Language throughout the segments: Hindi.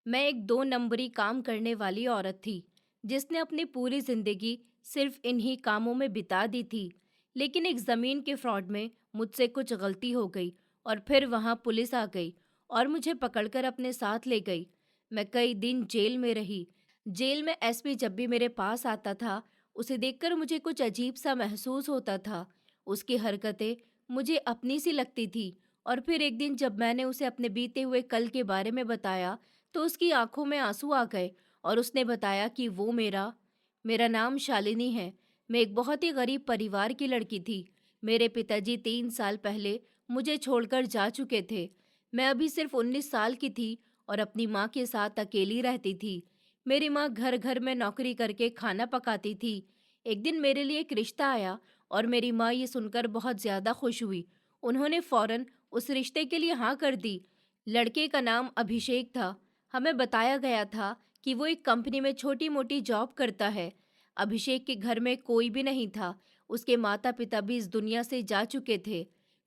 मैं एक 2 नंबरी काम करने वाली औरत थी, जिसने अपनी पूरी ज़िंदगी सिर्फ़ इन्हीं कामों में बिता दी थी। लेकिन एक ज़मीन के फ्रॉड में मुझसे कुछ गलती हो गई और फिर वहाँ पुलिस आ गई और मुझे पकड़कर अपने साथ ले गई। मैं कई दिन जेल में रही। जेल में एसपी जब भी मेरे पास आता था, उसे देखकर मुझे कुछ अजीब-सा महसूस होता था। उसकी हरकतें मुझे अपनी सी लगती थी और फिर एक दिन जब मैंने उसे अपने बीते हुए कल के बारे में बताया, तो उसकी आंखों में आंसू आ गए और उसने बताया कि वो मेरा मेरा नाम शालिनी है। मैं एक बहुत ही गरीब परिवार की लड़की थी। मेरे पिताजी 3 साल पहले मुझे छोड़कर जा चुके थे। मैं अभी सिर्फ 19 साल की थी और अपनी माँ के साथ अकेली रहती थी। मेरी माँ घर घर में नौकरी करके खाना पकाती थी। एक दिन मेरे लिए एक रिश्ता आया और मेरी माँ ये सुनकर बहुत ज़्यादा खुश हुई। उन्होंने फौरन उस रिश्ते के लिए हाँ कर दी। लड़के का नाम अभिषेक था। हमें बताया गया था कि वो एक कंपनी में छोटी-मोटी जॉब करता है। अभिषेक के घर में कोई भी नहीं था। उसके माता-पिता भी इस दुनिया से जा चुके थे।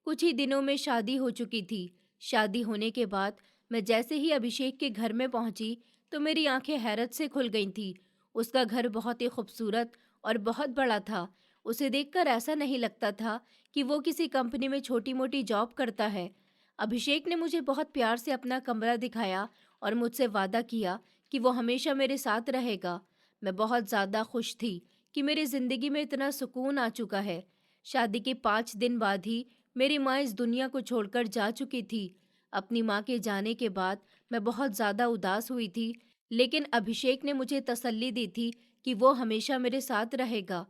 कुछ ही दिनों में शादी हो चुकी थी। शादी होने के बाद मैं जैसे ही अभिषेक के घर में पहुंची, तो मेरी आंखें हैरत से खुल गई थी। उसका घर बहुत ही खूबसूरत और बहुत बड़ा था। उसे देखकर ऐसा नहीं लगता था कि वो किसी कंपनी में छोटी-मोटी जॉब करता है। अभिषेक ने मुझे बहुत प्यार से अपना कमरा दिखाया और मुझसे वादा किया कि वो हमेशा मेरे साथ रहेगा। मैं बहुत ज़्यादा खुश थी कि मेरी ज़िंदगी में इतना सुकून आ चुका है। शादी के 5 दिन बाद ही मेरी माँ इस दुनिया को छोड़कर जा चुकी थी। अपनी माँ के जाने के बाद मैं बहुत ज़्यादा उदास हुई थी, लेकिन अभिषेक ने मुझे तसल्ली दी थी कि वो हमेशा मेरे साथ रहेगा।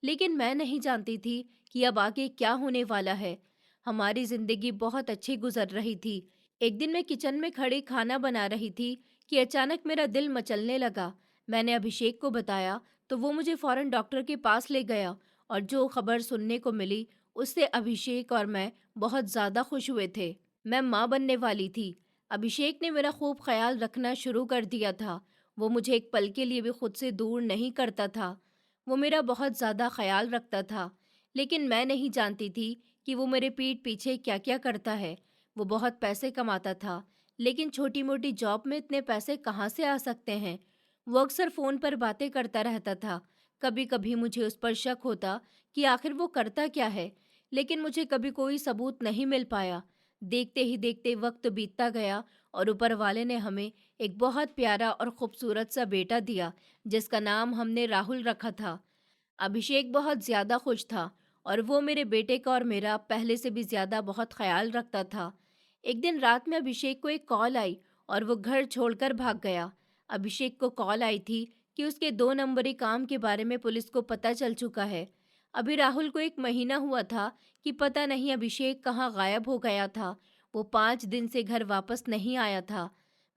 लेकिन मैं नहीं जानती थी कि अब आगे क्या होने वाला है। हमारी ज़िंदगी बहुत अच्छी गुजर रही थी। एक दिन मैं किचन में खड़ी खाना बना रही थी कि अचानक मेरा दिल मचलने लगा। मैंने अभिषेक को बताया, तो वो मुझे फ़ौरन डॉक्टर के पास ले गया और जो खबर सुनने को मिली, उससे अभिषेक और मैं बहुत ज़्यादा खुश हुए थे। मैं माँ बनने वाली थी। अभिषेक ने मेरा खूब ख्याल रखना शुरू कर दिया था। वो मुझे एक पल के लिए भी खुद से दूर नहीं करता था। वो मेरा बहुत ज़्यादा ख्याल रखता था, लेकिन मैं नहीं जानती थी कि वो मेरे पीठ पीछे क्या-क्या करता है। वो बहुत पैसे कमाता था, लेकिन छोटी-मोटी जॉब में इतने पैसे कहाँ से आ सकते हैं? वो अक्सर फ़ोन पर बातें करता रहता था। कभी-कभी मुझे उस पर शक होता कि आखिर वो करता क्या है, लेकिन मुझे कभी कोई सबूत नहीं मिल पाया। देखते ही देखते वक्त बीतता गया और ऊपर वाले ने हमें एक बहुत प्यारा और खूबसूरत सा बेटा दिया, जिसका नाम हमने राहुल रखा था। अभिषेक बहुत ज़्यादा खुश था और वो मेरे बेटे का और मेरा पहले से भी ज़्यादा बहुत ख्याल रखता था। एक दिन रात में अभिषेक को एक कॉल आई और वो घर छोड़कर भाग गया। अभिषेक को कॉल आई थी कि उसके 2 नंबरी काम के बारे में पुलिस को पता चल चुका है। अभी राहुल को 1 महीना हुआ था कि पता नहीं अभिषेक कहाँ गायब हो गया था। वो 5 दिन से घर वापस नहीं आया था।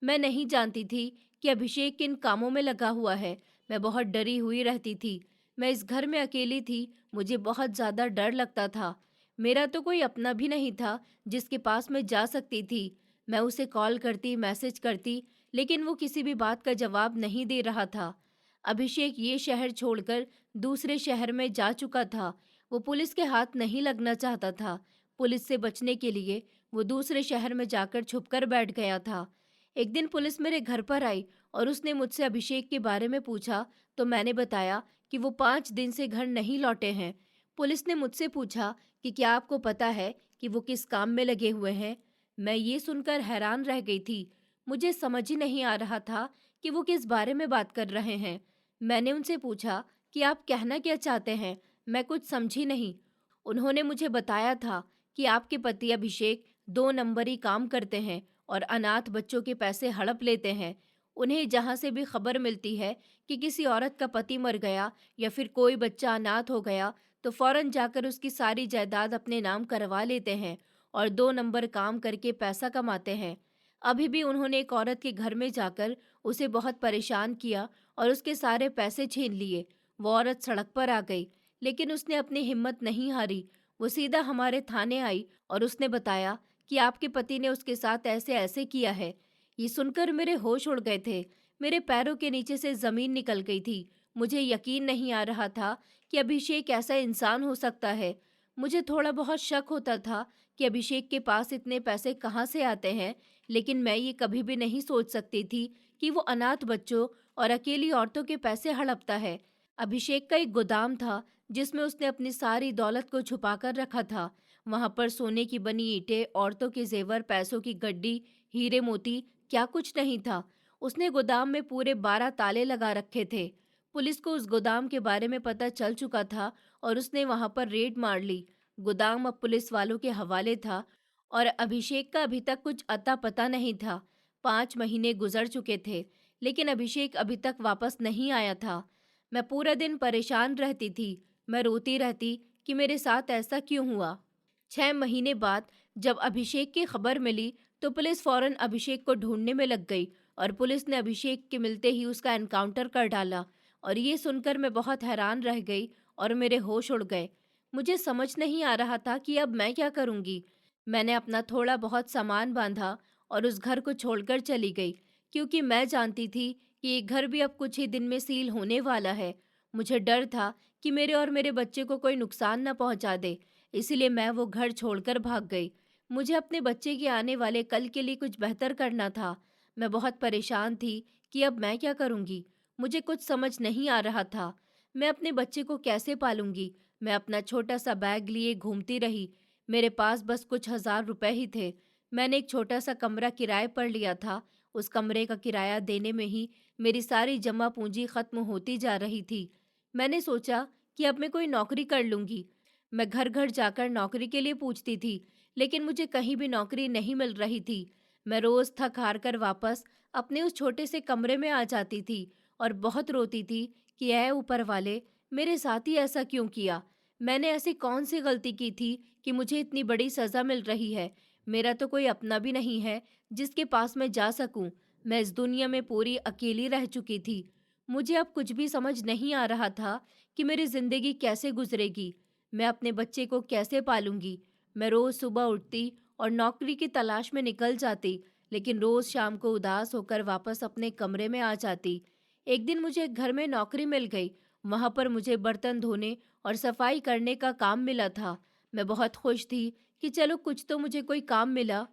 मैं नहीं जानती थी कि अभिषेक किन कामों में लगा हुआ है। मैं बहुत डरी हुई रहती थी। मैं इस घर में अकेली थी, मुझे बहुत ज़्यादा डर लगता था। मेरा तो कोई अपना भी नहीं था जिसके पास मैं जा सकती थी। मैं उसे कॉल करती, मैसेज करती, लेकिन वो किसी भी बात का जवाब नहीं दे रहा था। अभिषेक ये शहर छोड़कर दूसरे शहर में जा चुका था। वो पुलिस के हाथ नहीं लगना चाहता था। पुलिस से बचने के लिए वो दूसरे शहर में जाकर छुपकर बैठ गया था। एक दिन पुलिस मेरे घर पर आई और उसने मुझसे अभिषेक के बारे में पूछा, तो मैंने बताया कि वो 5 दिन से घर नहीं लौटे हैं। पुलिस ने मुझसे पूछा कि क्या आपको पता है कि वो किस काम में लगे हुए हैं? मैं ये सुनकर हैरान रह गई थी। मुझे समझ ही नहीं आ रहा था कि वो किस बारे में बात कर रहे हैं। मैंने उनसे पूछा कि आप कहना क्या चाहते हैं? मैं कुछ समझी नहीं। उन्होंने मुझे बताया था कि आपके पति अभिषेक 2 नंबरी काम करते हैं और अनाथ बच्चों के पैसे हड़प लेते हैं। उन्हें जहाँ से भी खबर मिलती है कि किसी औरत का पति मर गया या फिर कोई बच्चा अनाथ हो गया, तो फौरन जाकर उसकी सारी जायदाद अपने नाम करवा लेते हैं और 2 नंबर काम करके पैसा कमाते हैं। अभी भी उन्होंने एक औरत के घर में जाकर उसे बहुत परेशान किया और उसके सारे पैसे छीन लिए। वो औरत सड़क पर आ गई, लेकिन उसने अपनी हिम्मत नहीं हारी। वो सीधा हमारे थाने आई और उसने बताया कि आपके पति ने उसके साथ ऐसे-ऐसे किया है। ये सुनकर मेरे होश उड़ गए थे। मेरे पैरों के नीचे से ज़मीन निकल गई थी। मुझे यकीन नहीं आ रहा था कि अभिषेक ऐसा इंसान हो सकता है। मुझे थोड़ा बहुत शक होता था कि अभिषेक के पास इतने पैसे कहाँ से आते हैं, लेकिन मैं ये कभी भी नहीं सोच सकती थी कि वो अनाथ बच्चों और अकेली औरतों के पैसे हड़पता है। अभिषेक का एक गोदाम था जिसमें उसने अपनी सारी दौलत को छुपा कर रखा था। वहां पर सोने की बनी ईंटें, औरतों के जेवर, पैसों की गड्डी, हीरे मोती, क्या कुछ नहीं था। उसने गोदाम में पूरे 12 ताले लगा रखे थे। पुलिस को उस गोदाम के बारे में पता चल चुका था और उसने वहां पर रेड मार ली। गोदाम अब पुलिस वालों के हवाले था और अभिषेक का अभी तक कुछ अता पता नहीं था। 5 महीने गुजर चुके थे, लेकिन अभिषेक अभी तक वापस नहीं आया था। मैं पूरा दिन परेशान रहती थी। मैं रोती रहती कि मेरे साथ ऐसा क्यों हुआ। 6 महीने बाद जब अभिषेक की खबर मिली तो पुलिस फौरन अभिषेक को ढूंढने में लग गई और पुलिस ने अभिषेक के मिलते ही उसका एनकाउंटर कर डाला। और ये सुनकर मैं बहुत हैरान रह गई और मेरे होश उड़ गए। मुझे समझ नहीं आ रहा था कि अब मैं क्या करूंगी। मैंने अपना थोड़ा बहुत सामान बांधा और उस घर को छोड़कर चली गई, क्योंकि मैं जानती थी कि ये घर भी अब कुछ ही दिन में सील होने वाला है। मुझे डर था कि मेरे और मेरे बच्चे को कोई नुकसान न पहुंचा दे, इसीलिए मैं वो घर छोड़कर भाग गई। मुझे अपने बच्चे के आने वाले कल के लिए कुछ बेहतर करना था। मैं बहुत परेशान थी कि अब मैं क्या करूंगी। मुझे कुछ समझ नहीं आ रहा था। मैं अपने बच्चे को कैसे पालूंगी। मैं अपना छोटा सा बैग लिए घूमती रही। मेरे पास बस कुछ 1000 रुपए ही थे। मैंने एक छोटा सा कमरा किराए पर लिया था। उस कमरे का किराया देने में ही मेरी सारी जमा पूंजी खत्म होती जा रही थी। मैंने सोचा कि अब मैं कोई नौकरी कर लूंगी। मैं घर घर जाकर नौकरी के लिए पूछती थी, लेकिन मुझे कहीं भी नौकरी नहीं मिल रही थी। मैं रोज थक हार कर वापस अपने उस छोटे से कमरे में आ जाती थी और बहुत रोती थी कि ऐ ऊपर वाले, मेरे साथ ही ऐसा क्यों किया। मैंने ऐसी कौन सी गलती की थी कि मुझे इतनी बड़ी सजा मिल रही है। मेरा तो कोई अपना भी नहीं है जिसके पास मैं जा सकूं। मैं इस दुनिया में पूरी अकेली रह चुकी थी। मुझे अब कुछ भी समझ नहीं आ रहा था कि मेरी जिंदगी कैसे गुजरेगी। मैं अपने बच्चे को कैसे पालूंगी। मैं रोज सुबह उठती और नौकरी की तलाश में निकल जाती, लेकिन रोज शाम को उदास होकर वापस अपने कमरे में आ जाती। एक दिन मुझे घर में नौकरी मिल गई। वहां पर मुझे बर्तन धोने और सफाई करने का काम मिला था। मैं बहुत खुश थी कि चलो कुछ तो मुझे कोई काम मिला।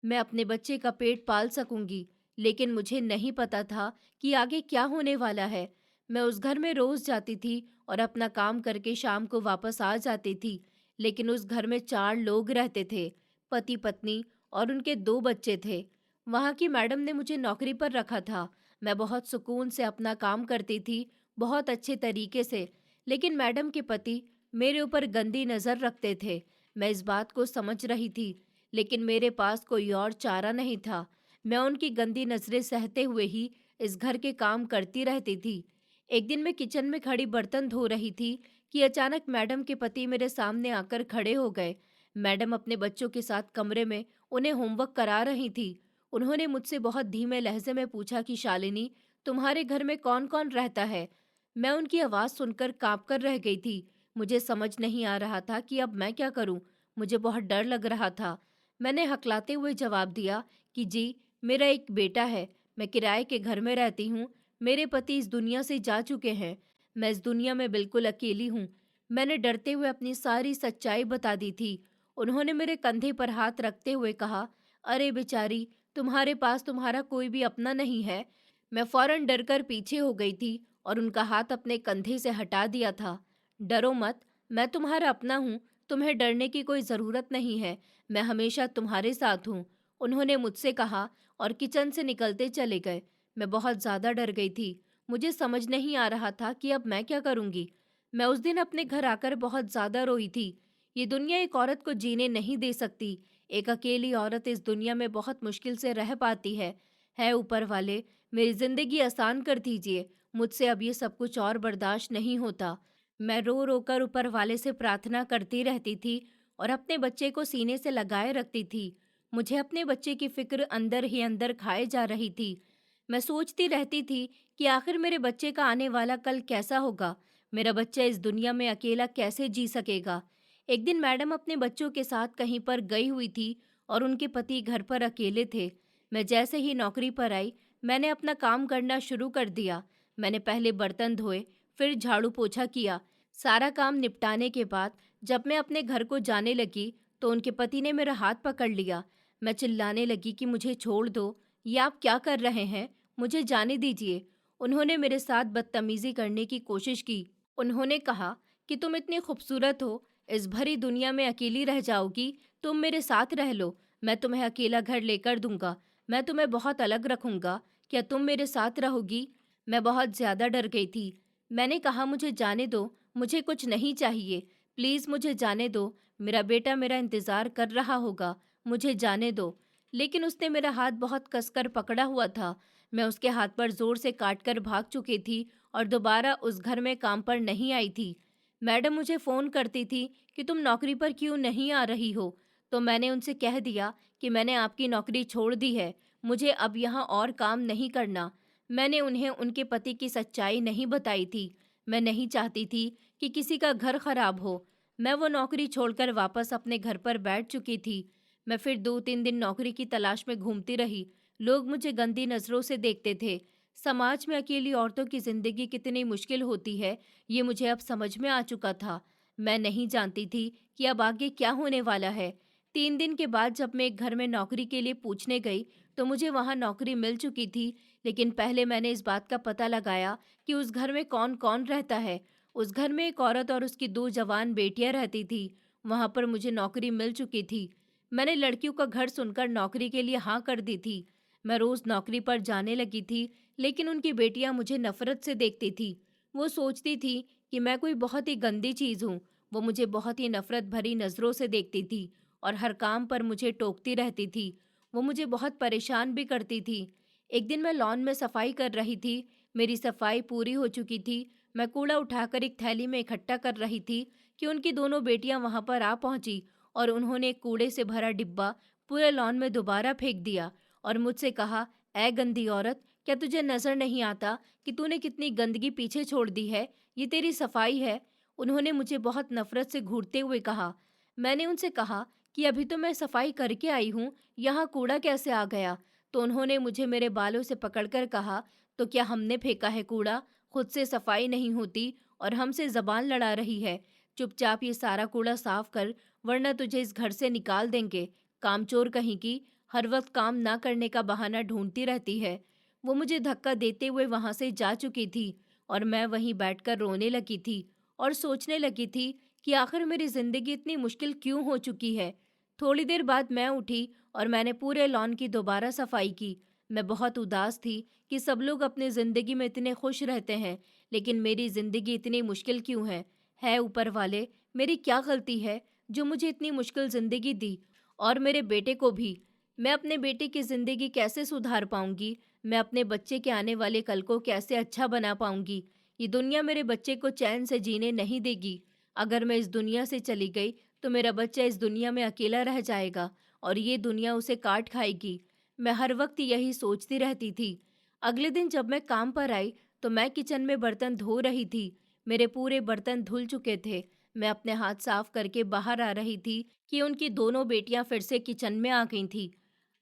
मैं अपने बच्चे का पेट पाल सकूंगी, लेकिन मुझे नहीं पता था कि आगे क्या होने वाला है। मैं उस घर में रोज जाती थी और अपना काम करके शाम को वापस आ जाती थी, लेकिन उस घर में 4 लोग रहते थे, पति पत्नी और उनके 2 बच्चे थे। वहाँ की मैडम ने मुझे नौकरी पर रखा था। मैं बहुत सुकून से अपना काम करती थी, बहुत अच्छे तरीके से, लेकिन मैडम के पति मेरे ऊपर गंदी नज़र रखते थे। मैं इस बात को समझ रही थी, लेकिन मेरे पास कोई और चारा नहीं था। मैं उनकी गंदी नज़रें सहते हुए ही इस घर के काम करती रहती थी। एक दिन मैं किचन में खड़ी बर्तन धो रही थी कि अचानक मैडम के पति मेरे सामने आकर खड़े हो गए। मैडम अपने बच्चों के साथ कमरे में उन्हें होमवर्क करा रही थी। उन्होंने मुझसे बहुत धीमे लहजे में पूछा कि शालिनी, तुम्हारे घर में कौन कौन रहता है। मैं उनकी आवाज़ सुनकर कांप कर रह गई थी। मुझे समझ नहीं आ रहा था कि अब मैं क्या करूं। मुझे बहुत डर लग रहा था। मैंने हकलाते हुए जवाब दिया कि जी, मेरा एक बेटा है। मैं किराए के घर में रहती हूँ। मेरे पति इस दुनिया से जा चुके हैं। मैं इस दुनिया में बिल्कुल अकेली हूँ। मैंने डरते हुए अपनी सारी सच्चाई बता दी थी। उन्होंने मेरे कंधे पर हाथ रखते हुए कहा, अरे बेचारी, तुम्हारे पास तुम्हारा कोई भी अपना नहीं है। मैं फौरन डरकर पीछे हो गई थी और उनका हाथ अपने कंधे से हटा दिया था। डरो मत, मैं तुम्हारा अपना हूँ। तुम्हें डरने की कोई ज़रूरत नहीं है। मैं हमेशा तुम्हारे साथ हूँ, उन्होंने मुझसे कहा और किचन से निकलते चले गए। मैं बहुत ज़्यादा डर गई थी। मुझे समझ नहीं आ रहा था कि अब मैं क्या करूँगी। मैं उस दिन अपने घर आकर बहुत ज़्यादा रोई थी। ये दुनिया एक औरत को जीने नहीं दे सकती। एक अकेली औरत इस दुनिया में बहुत मुश्किल से रह पाती है। ऊपर वाले, मेरी ज़िंदगी आसान कर दीजिए। मुझसे अब ये सब कुछ और बर्दाश्त नहीं होता। मैं रो रो कर ऊपर वाले से प्रार्थना करती रहती थी और अपने बच्चे को सीने से लगाए रखती थी। मुझे अपने बच्चे की फिक्र अंदर ही अंदर खाए जा रही थी। मैं सोचती रहती थी कि आखिर मेरे बच्चे का आने वाला कल कैसा होगा। मेरा बच्चा इस दुनिया में अकेला कैसे जी सकेगा। एक दिन मैडम अपने बच्चों के साथ कहीं पर गई हुई थी और उनके पति घर पर अकेले थे। मैं जैसे ही नौकरी पर आई, मैंने अपना काम करना शुरू कर दिया। मैंने पहले बर्तन धोए, फिर झाड़ू पोछा किया। सारा काम निपटाने के बाद जब मैं अपने घर को जाने लगी तो उनके पति ने मेरा हाथ पकड़ लिया। मैं चिल्लाने लगी कि मुझे छोड़ दो, ये आप क्या कर रहे हैं? मुझे जाने दीजिए। उन्होंने मेरे साथ बदतमीजी करने की कोशिश की। उन्होंने कहा कि तुम इतनी खूबसूरत हो, इस भरी दुनिया में अकेली रह जाओगी, तुम मेरे साथ रह लो, मैं तुम्हें अकेला घर लेकर दूंगा, मैं तुम्हें बहुत अलग रखूंगा, क्या तुम मेरे साथ रहोगी? मैं बहुत ज्यादा डर गई थी। मैंने कहा मुझे जाने दो, मुझे कुछ नहीं चाहिए, प्लीज मुझे जाने दो, मेरा बेटा मेरा इंतजार कर रहा होगा, मुझे जाने दो। लेकिन उसने मेरा हाथ बहुत कसकर पकड़ा हुआ था। मैं उसके हाथ पर जोर से काटकर भाग चुकी थी और दोबारा उस घर में काम पर नहीं आई थी। मैडम मुझे फ़ोन करती थी कि तुम नौकरी पर क्यों नहीं आ रही हो, तो मैंने उनसे कह दिया कि मैंने आपकी नौकरी छोड़ दी है, मुझे अब यहाँ और काम नहीं करना। मैंने उन्हें उनके पति की सच्चाई नहीं बताई थी। मैं नहीं चाहती थी कि किसी का घर खराब हो। मैं वो नौकरी छोड़कर वापस अपने घर पर बैठ चुकी थी। मैं फिर 2-3 दिन नौकरी की तलाश में घूमती रही। लोग मुझे गंदी नज़रों से देखते थे। समाज में अकेली औरतों की ज़िंदगी कितनी मुश्किल होती है, ये मुझे अब समझ में आ चुका था। मैं नहीं जानती थी कि अब आगे क्या होने वाला है। 3 दिन के बाद जब मैं एक घर में नौकरी के लिए पूछने गई, तो मुझे वहाँ नौकरी मिल चुकी थी। लेकिन पहले मैंने इस बात का पता लगाया कि उस घर में कौन-कौन रहता है। उस घर में एक औरत और उसकी 2 जवान बेटियाँ रहती थी। वहाँ पर मुझे नौकरी मिल चुकी थी। मैंने लड़कियों का घर सुनकर नौकरी के लिए हाँ कर दी थी। मैं रोज़ नौकरी पर जाने लगी थी, लेकिन उनकी बेटियाँ मुझे नफ़रत से देखती थी। वो सोचती थी कि मैं कोई बहुत ही गंदी चीज़ हूँ। वो मुझे बहुत ही नफ़रत भरी नज़रों से देखती थी और हर काम पर मुझे टोकती रहती थी। वो मुझे बहुत परेशान भी करती थी। एक दिन मैं लॉन में सफाई कर रही थी। मेरी सफाई पूरी हो चुकी थी। मैं कूड़ा उठाकर एक थैली में इकट्ठा कर रही थी कि उनकी दोनों बेटियां वहां पर आ पहुंची और उन्होंने एक कूड़े से भरा डिब्बा पूरे लॉन में दोबारा फेंक दिया और मुझसे कहा, "ऐ गंदी औरत, क्या तुझे नजर नहीं आता कि तूने कितनी गंदगी पीछे छोड़ दी है? ये तेरी सफाई है।" उन्होंने मुझे बहुत नफरत से घूरते हुए कहा। मैंने उनसे कहा कि अभी तो मैं सफाई करके आई हूँ, यहाँ कूड़ा कैसे आ गया? तो उन्होंने मुझे मेरे बालों से पकड़कर कहा, तो क्या हमने फेंका है कूड़ा? खुद से सफाई नहीं होती और हमसे जबान लड़ा रही है। चुपचाप ये सारा कूड़ा साफ कर, वरना तुझे इस घर से निकाल देंगे। कामचोर कहीं की, हर वक्त काम ना करने का बहाना ढूंढती रहती है। वो मुझे धक्का देते हुए वहां से जा चुकी थी और मैं वहीं बैठकर रोने लगी थी और सोचने लगी थी कि आखिर मेरी जिंदगी इतनी मुश्किल क्यों हो चुकी है। थोड़ी देर बाद मैं उठी और मैंने पूरे लॉन की दोबारा सफाई की। मैं बहुत उदास थी कि सब लोग अपनी ज़िंदगी में इतने खुश रहते हैं, लेकिन मेरी ज़िंदगी इतनी मुश्किल क्यों है? है ऊपर वाले, मेरी क्या गलती है जो मुझे इतनी मुश्किल ज़िंदगी दी? और मेरे बेटे को भी। मैं अपने बेटे की ज़िंदगी कैसे सुधार पाऊंगी? मैं अपने बच्चे के आने वाले कल को कैसे अच्छा बना पाऊंगी? ये दुनिया मेरे बच्चे को चैन से जीने नहीं देगी। अगर मैं इस दुनिया से चली गई, तो मेरा बच्चा इस दुनिया में अकेला रह जाएगा और ये दुनिया उसे काट खाएगी। मैं हर वक्त यही सोचती रहती थी। अगले दिन जब मैं काम पर आई, तो मैं किचन में बर्तन धो रही थी। मेरे पूरे बर्तन धुल चुके थे। मैं अपने हाथ साफ करके बाहर आ रही थी कि उनकी दोनों बेटियां फिर से किचन में आ गई थी।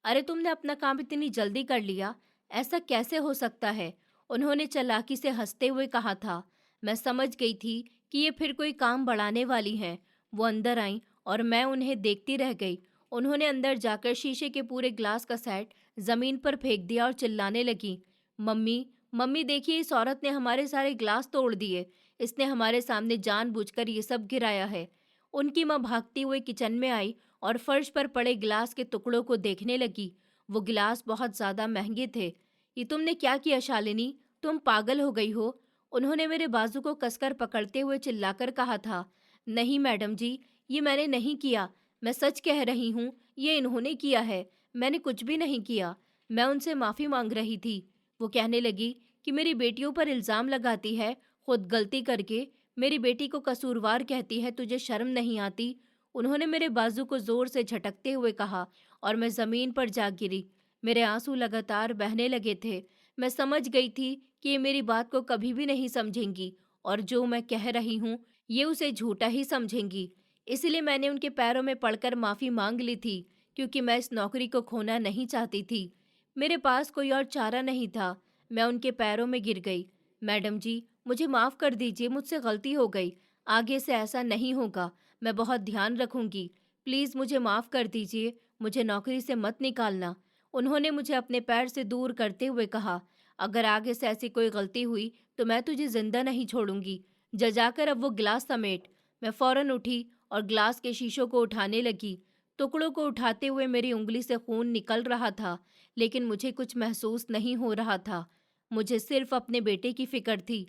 "अरे, तुमने अपना काम इतनी जल्दी कर लिया, ऐसा कैसे हो सकता है?" उन्होंने चालाकी से हंसते हुए कहा था। मैं समझ गई थी कि ये फिर कोई काम बढ़ाने वाली हैं। वो अंदर आईं और मैं उन्हें देखती रह गई। उन्होंने अंदर जाकर शीशे के पूरे ग्लास का सेट जमीन पर फेंक दिया और चिल्लाने लगी, "मम्मी, मम्मी देखिए, इस औरत ने हमारे सारे ग्लास तोड़ दिए। इसने हमारे सामने जानबूझकर ये सब गिराया है।" उनकी माँ भागती हुई किचन में आई और फर्श पर पड़े गिलास के टुकड़ों को देखने लगी। वो गिलास बहुत ज्यादा महंगे थे। "ये तुमने क्या किया शालिनी? तुम पागल हो गई हो?" उन्होंने मेरे बाजू को कसकर पकड़ते हुए चिल्लाकर कहा था। "नहीं मैडम जी, ये मैंने नहीं किया। मैं सच कह रही हूँ, ये इन्होंने किया है। मैंने कुछ भी नहीं किया।" मैं उनसे माफ़ी मांग रही थी। वो कहने लगी कि मेरी बेटियों पर इल्ज़ाम लगाती है, खुद गलती करके मेरी बेटी को कसूरवार कहती है, तुझे शर्म नहीं आती? उन्होंने मेरे बाजू को ज़ोर से झटकते हुए कहा और मैं ज़मीन पर जा गिरी। मेरे आंसू लगातार बहने लगे थे। मैं समझ गई थी कि ये मेरी बात को कभी भी नहीं समझेंगी और जो मैं कह रही हूँ, ये उसे झूठा ही समझेंगी। इसलिए मैंने उनके पैरों में पड़कर माफ़ी मांग ली थी, क्योंकि मैं इस नौकरी को खोना नहीं चाहती थी। मेरे पास कोई और चारा नहीं था। मैं उनके पैरों में गिर गई। "मैडम जी, मुझे माफ़ कर दीजिए, मुझसे गलती हो गई। आगे से ऐसा नहीं होगा। मैं बहुत ध्यान रखूंगी। प्लीज़ मुझे माफ़ कर दीजिए, मुझे नौकरी से मत निकालना। उन्होंने मुझे अपने पैर से दूर करते हुए कहा, अगर आगे से ऐसी कोई गलती हुई तो मैं तुझे जिंदा नहीं छोड़ूंगी। जा जाकर अब वो गिलास समेट। मैं फौरन उठी और ग्लास के शीशों को उठाने लगी। टुकड़ों को उठाते हुए मेरी उंगली से खून निकल रहा था, लेकिन मुझे कुछ महसूस नहीं हो रहा था। मुझे सिर्फ अपने बेटे की फिक्र थी।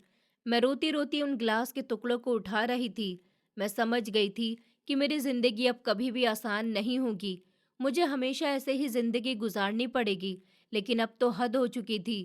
मैं रोती रोती उन ग्लास के टुकड़ों को उठा रही थी। मैं समझ गई थी कि मेरी जिंदगी अब कभी भी आसान नहीं होगी। मुझे हमेशा ऐसे ही जिंदगी गुजारनी पड़ेगी, लेकिन अब तो हद हो चुकी थी।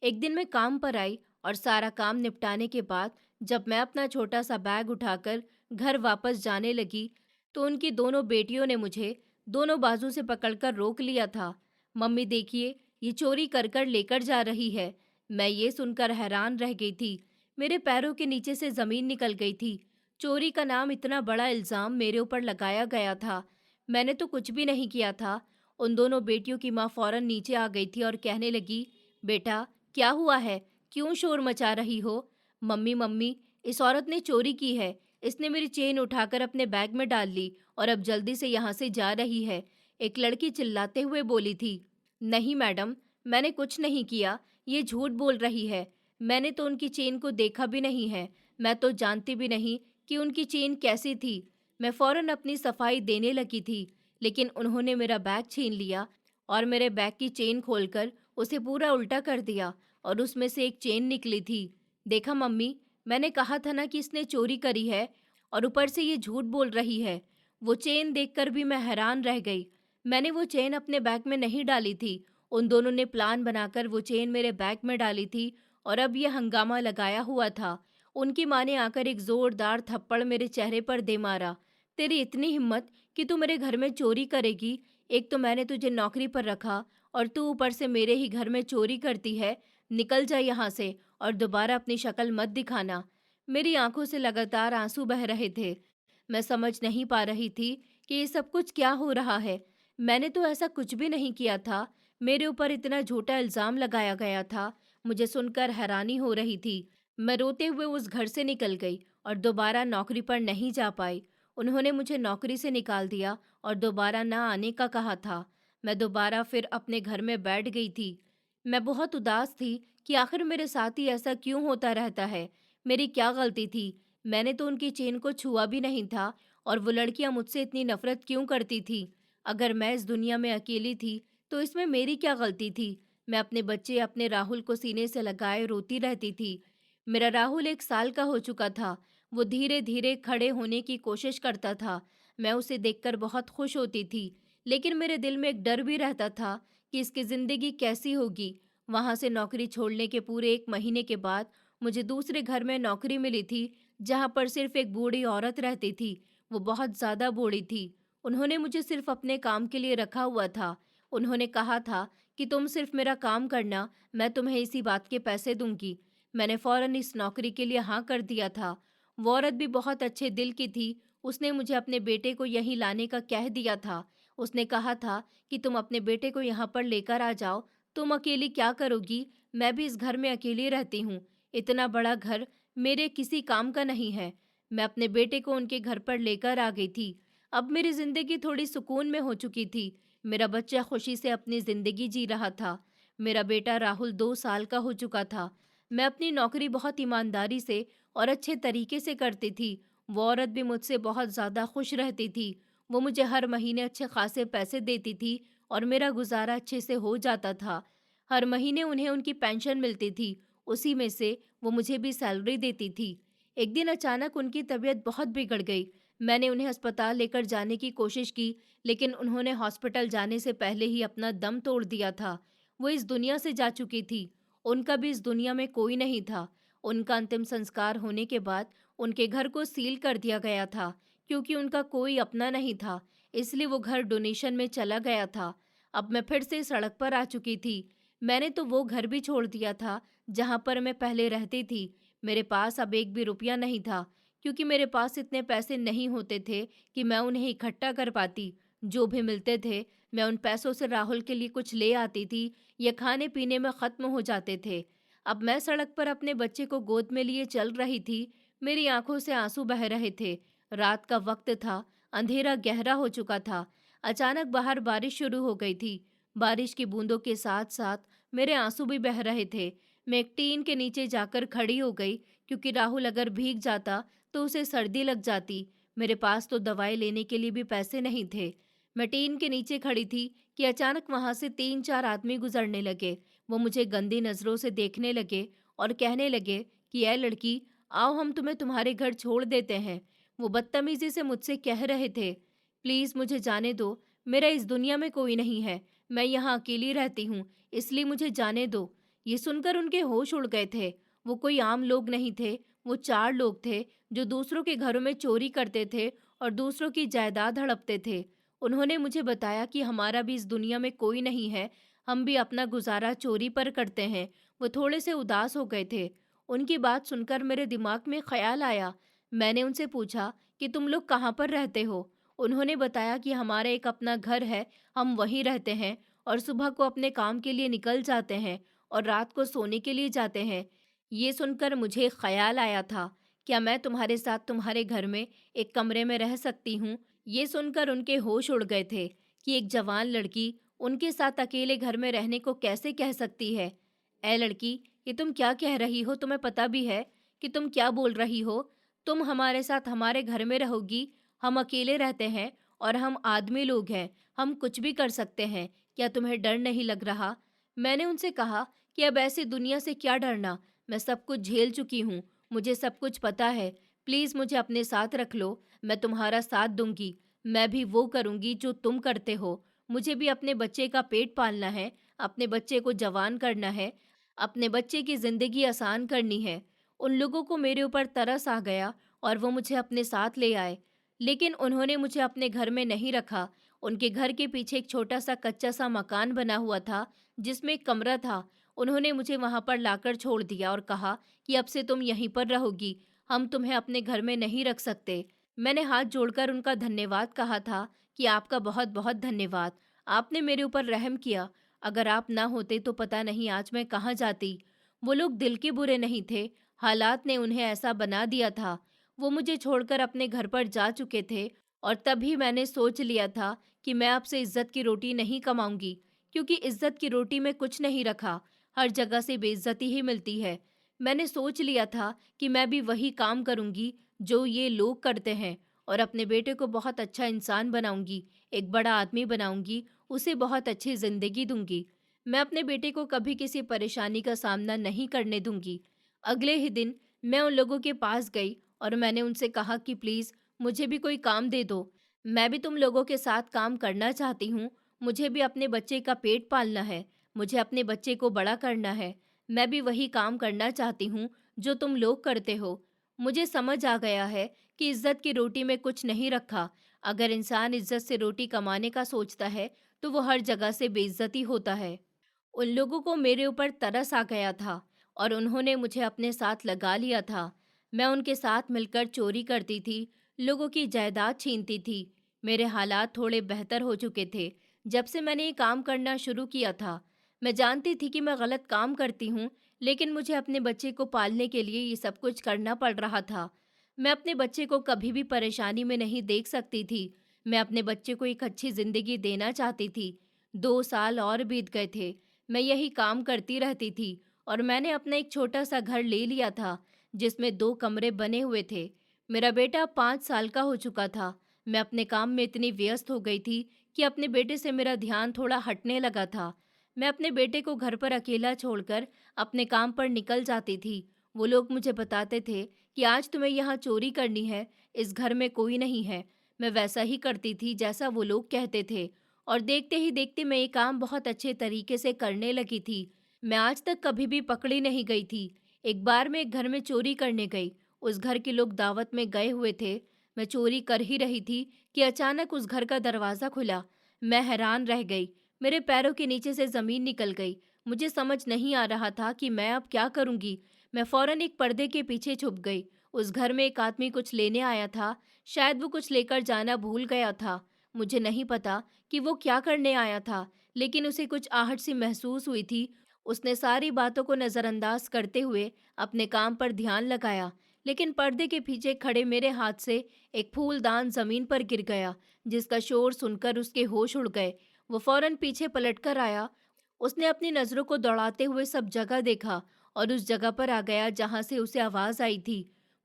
एक दिन मैं काम पर आई और सारा काम निपटाने के बाद जब मैं अपना छोटा सा बैग उठाकर घर वापस जाने लगी, तो उनकी दोनों बेटियों ने मुझे दोनों बाजू से पकड़कर रोक लिया था। मम्मी देखिए, ये चोरी कर कर लेकर जा रही है। मैं ये सुनकर हैरान रह गई थी। मेरे पैरों के नीचे से जमीन निकल गई थी। चोरी का नाम इतना बड़ा इल्जाम मेरे ऊपर लगाया गया था। मैंने तो कुछ भी नहीं किया था। उन दोनों बेटियों की माँ फौरन नीचे आ गई थी और कहने लगी, बेटा क्या हुआ है, क्यों शोर मचा रही हो? मम्मी मम्मी, इस औरत ने चोरी की है। इसने मेरी चेन उठाकर अपने बैग में डाल ली और अब जल्दी से यहाँ से जा रही है। एक लड़की चिल्लाते हुए बोली थी। नहीं मैडम, मैंने कुछ नहीं किया। ये झूठ बोल रही है। मैंने तो उनकी चेन को देखा भी नहीं है। मैं तो जानती भी नहीं कि उनकी चेन कैसी थी। मैं फौरन अपनी सफाई देने लगी थी, लेकिन उन्होंने मेरा बैग छीन लिया और मेरे बैग की चेन खोलकर उसे पूरा उल्टा कर दिया और उसमें से एक चेन निकली थी। देखा मम्मी, मैंने कहा था ना कि इसने चोरी करी है और ऊपर से ये झूठ बोल रही है। वो चेन देखकर भी मैं हैरान रह गई। मैंने वो चेन अपने बैग में नहीं डाली थी। उन दोनों ने प्लान बनाकर वो चेन मेरे बैग में डाली थी और अब ये हंगामा लगाया हुआ था। उनकी माँ ने आकर एक जोरदार थप्पड़ मेरे चेहरे पर दे मारा। तेरी इतनी हिम्मत कि तू मेरे घर में चोरी करेगी? एक तो मैंने तुझे नौकरी पर रखा और तू ऊपर से मेरे ही घर में चोरी करती है। निकल जा यहाँ से और दोबारा अपनी शक्ल मत दिखाना। मेरी आंखों से लगातार आंसू बह रहे थे। मैं समझ नहीं पा रही थी कि ये सब कुछ क्या हो रहा है। मैंने तो ऐसा कुछ भी नहीं किया था। मेरे ऊपर इतना झूठा इल्जाम लगाया गया था। मुझे सुनकर हैरानी हो रही थी। मैं रोते हुए उस घर से निकल गई और दोबारा नौकरी पर नहीं जा पाई। उन्होंने मुझे नौकरी से निकाल दिया और दोबारा ना आने का कहा था। मैं दोबारा फिर अपने घर में बैठ गई थी। मैं बहुत उदास थी कि आखिर मेरे साथ ही ऐसा क्यों होता रहता है। मेरी क्या गलती थी? मैंने तो उनकी चेन को छुआ भी नहीं था और वो लड़कियां मुझसे इतनी नफरत क्यों करती थी? अगर मैं इस दुनिया में अकेली थी तो इसमें मेरी क्या गलती थी? मैं अपने बच्चे अपने राहुल को सीने से लगाए रोती रहती थी। मेरा राहुल 1 साल का हो चुका था। वो धीरे धीरे खड़े होने की कोशिश करता था। मैं उसे देखकर बहुत खुश होती थी, लेकिन मेरे दिल में एक डर भी रहता था कि इसकी जिंदगी कैसी होगी। वहां से नौकरी छोड़ने के पूरे 1 महीने के बाद मुझे दूसरे घर में नौकरी मिली थी, जहां पर सिर्फ एक बूढ़ी औरत रहती थी। वो बहुत ज्यादा बूढ़ी थी। उन्होंने मुझे सिर्फ अपने काम के लिए रखा हुआ था। उन्होंने कहा था कि तुम सिर्फ मेरा काम करना, मैं तुम्हें इसी बात के पैसे दूंगी। मैंने फौरन इस नौकरी के लिए हाँ कर दिया था। वो औरत भी बहुत अच्छे दिल की थी। उसने मुझे अपने बेटे को यहीं लाने का कह दिया था। उसने कहा था कि तुम अपने बेटे को यहाँ पर लेकर आ जाओ। तुम अकेली क्या करोगी? मैं भी इस घर में अकेली रहती हूँ। इतना बड़ा घर मेरे किसी काम का नहीं है। मैं अपने बेटे को उनके घर पर लेकर आ गई थी। अब मेरी जिंदगी थोड़ी सुकून में हो चुकी थी। मेरा बच्चा खुशी से अपनी जिंदगी जी रहा था। मेरा बेटा राहुल 2 साल का हो चुका था। मैं अपनी नौकरी बहुत ईमानदारी से और अच्छे तरीके से करती थी। वो औरत भी मुझसे बहुत ज़्यादा खुश रहती थी। वो मुझे हर महीने अच्छे खासे पैसे देती थी और मेरा गुजारा अच्छे से हो जाता था। हर महीने उन्हें उनकी पेंशन मिलती थी। उसी में से वो मुझे भी सैलरी देती थी। एक दिन अचानक उनकी तबीयत बहुत बिगड़ गई। मैंने उन्हें अस्पताल लेकर जाने की कोशिश की, लेकिन उन्होंने हॉस्पिटल जाने से पहले ही अपना दम तोड़ दिया था। वो इस दुनिया से जा चुकी थी। उनका भी इस दुनिया में कोई नहीं था। उनका अंतिम संस्कार होने के बाद उनके घर को सील कर दिया गया था, क्योंकि उनका कोई अपना नहीं था। इसलिए वो घर डोनेशन में चला गया था। अब मैं फिर से सड़क पर आ चुकी थी। मैंने तो वो घर भी छोड़ दिया था जहां पर मैं पहले रहती थी। मेरे पास अब एक भी रुपया नहीं था, क्योंकि मेरे पास इतने पैसे नहीं होते थे कि मैं उन्हें इकट्ठा कर पाती। जो भी मिलते थे मैं उन पैसों से राहुल के लिए कुछ ले आती थी या खाने पीने में ख़त्म हो जाते थे। अब मैं सड़क पर अपने बच्चे को गोद में लिए चल रही थी। मेरी आंखों से आंसू बह रहे थे। रात का वक्त था। अंधेरा गहरा हो चुका था। अचानक बाहर बारिश शुरू हो गई थी। बारिश की बूंदों के साथ साथ मेरे आंसू भी बह रहे थे। मैं एक टीन के नीचे जाकर खड़ी हो गई, क्योंकि राहुल अगर भीग जाता तो उसे सर्दी लग जाती। मेरे पास तो दवाई लेने के लिए भी पैसे नहीं थे। मैं टीन के नीचे खड़ी थी कि अचानक वहां से 3-4 आदमी गुजरने लगे। वो मुझे गंदी नजरों से देखने लगे और कहने लगे कि ऐ लड़की, आओ हम तुम्हें तुम्हारे घर छोड़ देते हैं। वो बदतमीजी से मुझसे कह रहे थे, प्लीज मुझे जाने दो, मेरा इस दुनिया में कोई नहीं है, मैं यहाँ अकेली रहती हूँ, इसलिए मुझे जाने दो। ये सुनकर उनके होश उड़ गए थे। वो कोई आम लोग नहीं थे, वो 4 लोग थे जो दूसरों के घरों में चोरी करते थे और दूसरों की जायदाद हड़पते थे। उन्होंने मुझे बताया कि हमारा भी इस दुनिया में कोई नहीं है, हम भी अपना गुजारा चोरी पर करते हैं। वो थोड़े से उदास हो गए थे। उनकी बात सुनकर मेरे दिमाग में ख्याल आया। मैंने उनसे पूछा कि तुम लोग कहाँ पर रहते हो? उन्होंने बताया कि हमारा एक अपना घर है, हम वहीं रहते हैं और सुबह को अपने काम के लिए निकल जाते हैं और रात को सोने के लिए जाते हैं। ये सुनकर मुझे ख्याल आया था, क्या मैं तुम्हारे साथ तुम्हारे घर में एक कमरे में रह सकती हूँ? ये सुनकर उनके होश उड़ गए थे कि एक जवान लड़की उनके साथ अकेले घर में रहने को कैसे कह सकती है। ए लड़की, ये तुम क्या कह रही हो? तुम्हें पता भी है कि तुम क्या बोल रही हो? तुम हमारे साथ हमारे घर में रहोगी, हम अकेले रहते हैं और हम आदमी लोग हैं, हम कुछ भी कर सकते हैं, क्या तुम्हें डर नहीं लग रहा? मैंने उनसे कहा कि अब ऐसी दुनिया से क्या डरना, मैं सब कुछ झेल चुकी हूँ, मुझे सब कुछ पता है, प्लीज मुझे अपने साथ रख लो, मैं तुम्हारा साथ दूंगी, मैं भी वो करूंगी जो तुम करते हो। मुझे भी अपने बच्चे का पेट पालना है, अपने बच्चे को जवान करना है, अपने बच्चे की जिंदगी आसान करनी है। उन लोगों को मेरे ऊपर तरस आ गया और वो मुझे अपने साथ ले आए, लेकिन उन्होंने मुझे अपने घर में नहीं रखा। उनके घर के पीछे एक छोटा सा कच्चा सा मकान बना हुआ था, जिसमें एक कमरा था। उन्होंने मुझे वहां पर लाकर छोड़ दिया और कहा कि अब से तुम यहीं पर रहोगी, हम तुम्हें अपने घर में नहीं रख सकते। मैंने हाथ जोड़कर उनका धन्यवाद कहा था कि आपका बहुत बहुत धन्यवाद, आपने मेरे ऊपर रहम किया। अगर आप ना होते तो पता नहीं आज मैं कहाँ जाती। वो लोग दिल के बुरे नहीं थे, हालात ने उन्हें ऐसा बना दिया था। वो मुझे छोड़कर अपने घर पर जा चुके थे और तभी मैंने सोच लिया था कि मैं अब से इज्जत की रोटी नहीं कमाऊंगी, क्योंकि इज्जत की रोटी में कुछ नहीं रखा, हर जगह से बेइज्जती ही मिलती है। मैंने सोच लिया था कि मैं भी वही काम करूंगी जो ये लोग करते हैं और अपने बेटे को बहुत अच्छा इंसान बनाऊंगी, एक बड़ा आदमी बनाऊंगी, उसे बहुत अच्छी जिंदगी दूंगी। मैं अपने बेटे को कभी किसी परेशानी का सामना नहीं करने दूंगी। अगले ही दिन मैं उन लोगों के पास गई और मैंने उनसे कहा कि प्लीज़ मुझे भी कोई काम दे दो। मैं भी तुम लोगों के साथ काम करना चाहती हूँ। मुझे भी अपने बच्चे का पेट पालना है। मुझे अपने बच्चे को बड़ा करना है। मैं भी वही काम करना चाहती हूँ जो तुम लोग करते हो। मुझे समझ आ गया है कि इज्जत की रोटी में कुछ नहीं रखा। अगर इंसान इज्जत से रोटी कमाने का सोचता है तो वो हर जगह से बेइज्जती होता है। उन लोगों को मेरे ऊपर तरस आ गया था और उन्होंने मुझे अपने साथ लगा लिया था। मैं उनके साथ मिलकर चोरी करती थी, लोगों की जायदाद छीनती थी। मेरे हालात थोड़े बेहतर हो चुके थे जब से मैंने ये काम करना शुरू किया था। मैं जानती थी कि मैं गलत काम करती हूँ, लेकिन मुझे अपने बच्चे को पालने के लिए ये सब कुछ करना पड़ रहा था। मैं अपने बच्चे को कभी भी परेशानी में नहीं देख सकती थी। मैं अपने बच्चे को एक अच्छी जिंदगी देना चाहती थी। 2 साल और बीत गए थे। मैं यही काम करती रहती थी और मैंने अपना एक छोटा सा घर ले लिया था, जिसमें 2 कमरे बने हुए थे। मेरा बेटा 5 साल का हो चुका था। मैं अपने काम में इतनी व्यस्त हो गई थी कि अपने बेटे से मेरा ध्यान थोड़ा हटने लगा था। मैं अपने बेटे को घर पर अकेला छोड़कर अपने काम पर निकल जाती थी। वो लोग मुझे बताते थे कि आज तुम्हें यहाँ चोरी करनी है, इस घर में कोई नहीं है। मैं वैसा ही करती थी जैसा वो लोग कहते थे और देखते ही देखते मैं ये काम बहुत अच्छे तरीके से करने लगी थी। मैं आज तक कभी भी पकड़ी नहीं गई थी। एक बार मैं एक घर में चोरी करने गई। उस घर के लोग दावत में गए हुए थे। मैं चोरी कर ही रही थी कि अचानक उस घर का दरवाज़ा खुला। मैं हैरान रह गई। मेरे पैरों के नीचे से ज़मीन निकल गई। मुझे समझ नहीं आ रहा था कि मैं अब क्या करूँगी। मैं फ़ौरन एक पर्दे के पीछे छुप गई। उस घर में एक आदमी कुछ लेने आया था। शायद वो कुछ लेकर जाना भूल गया था। मुझे नहीं पता कि वो क्या करने आया था, लेकिन उसे कुछ आहट सी महसूस हुई थी। उसने सारी बातों को नज़रअंदाज करते हुए अपने काम पर ध्यान लगाया। लेकिन पर्दे के पीछे खड़े मेरे हाथ से एक फूलदान जमीन पर गिर गया, जिसका शोर सुनकर उसके होश उड़ गए। वो फौरन पीछे पलटकर आया। उसने अपनी नजरों को दौड़ाते हुए सब जगह देखा और उस जगह पर आ गया जहां से उसे आवाज आई थी।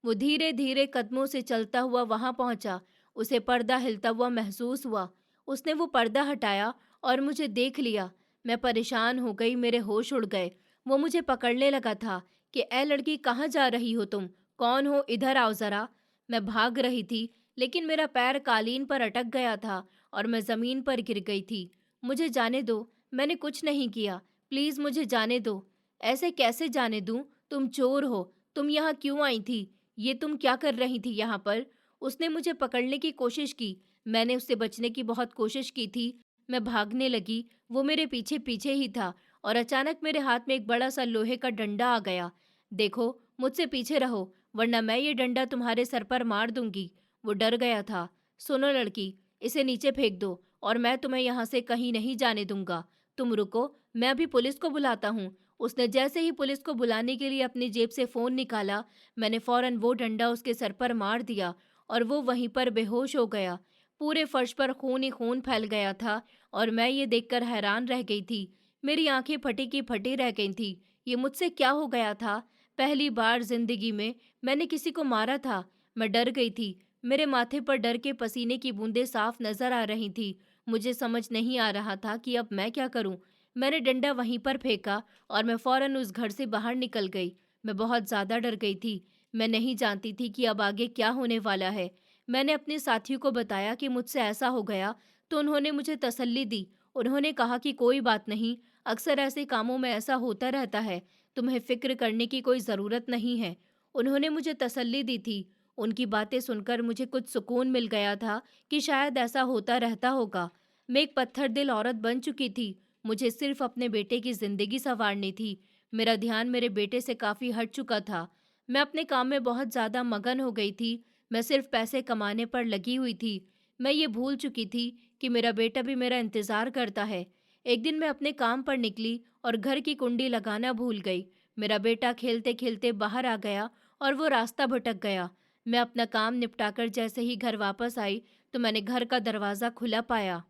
वो धीरे धीरे कदमों से चलता हुआ वहां पहुंचा। उसे पर्दा हिलता हुआ महसूस हुआ। उसने वो पर्दा हटाया और मुझे देख लिया। मैं परेशान हो गई, मेरे होश उड़ गए। वो मुझे पकड़ने लगा था कि ए लड़की, कहाँ जा रही हो तुम? कौन हो? इधर आओ जरा। मैं भाग रही थी, लेकिन मेरा पैर कालीन पर अटक गया था और मैं जमीन पर गिर गई थी। मुझे जाने दो, मैंने कुछ नहीं किया। प्लीज मुझे जाने दो। ऐसे कैसे जाने दूं? तुम चोर हो। तुम यहाँ क्यों आई थी? ये तुम क्या कर रही थी यहाँ पर? उसने मुझे पकड़ने की कोशिश की। मैंने उससे बचने की बहुत कोशिश की थी। मैं भागने लगी। वो मेरे पीछे पीछे ही था और अचानक मेरे हाथ में एक बड़ा सा लोहे का डंडा आ गया। देखो, मुझसे पीछे रहो, वरना मैं ये डंडा तुम्हारे सर पर मार दूंगी। वो डर गया था। सुनो लड़की, इसे नीचे फेंक दो और मैं तुम्हें यहाँ से कहीं नहीं जाने दूंगा। तुम रुको, मैं अभी पुलिस को बुलाता हूँ। उसने जैसे ही पुलिस को बुलाने के लिए अपनी जेब से फोन निकाला, मैंने फौरन वो डंडा उसके सर पर मार दिया और वो वहीं पर बेहोश हो गया। पूरे फर्श पर खून ही खून फैल गया था और मैं ये देखकर हैरान रह गई थी। मेरी आंखें फटी की फटी रह गई थी। ये मुझसे क्या हो गया था? पहली बार जिंदगी में मैंने किसी को मारा था। मैं डर गई थी। मेरे माथे पर डर के पसीने की बूंदें साफ नजर आ रही थी। मुझे समझ नहीं आ रहा था कि अब मैं क्या करूं। मैंने डंडा वहीं पर फेंका और मैं फौरन उस घर से बाहर निकल गई। मैं बहुत ज्यादा डर गई थी। मैं नहीं जानती थी कि अब आगे क्या होने वाला है। मैंने अपने साथियों को बताया कि मुझसे ऐसा हो गया, तो उन्होंने मुझे तसल्ली दी। उन्होंने कहा कि कोई बात नहीं, अक्सर ऐसे कामों में ऐसा होता रहता है, तुम्हें फिक्र करने की कोई ज़रूरत नहीं है। उन्होंने मुझे तसल्ली दी थी। उनकी बातें सुनकर मुझे कुछ सुकून मिल गया था कि शायद ऐसा होता रहता होगा। मैं एक पत्थर दिल औरत बन चुकी थी। मुझे सिर्फ अपने बेटे की ज़िंदगी संवारनी थी। मेरा ध्यान मेरे बेटे से काफ़ी हट चुका था। मैं अपने काम में बहुत ज़्यादा मगन हो गई थी। मैं सिर्फ पैसे कमाने पर लगी हुई थी। मैं ये भूल चुकी थी कि मेरा बेटा भी मेरा इंतज़ार करता है। एक दिन मैं अपने काम पर निकली और घर की कुंडी लगाना भूल गई। मेरा बेटा खेलते खेलते बाहर आ गया और वो रास्ता भटक गया। मैं अपना काम निपटाकर जैसे ही घर वापस आई, तो मैंने घर का दरवाज़ा खुला पाया,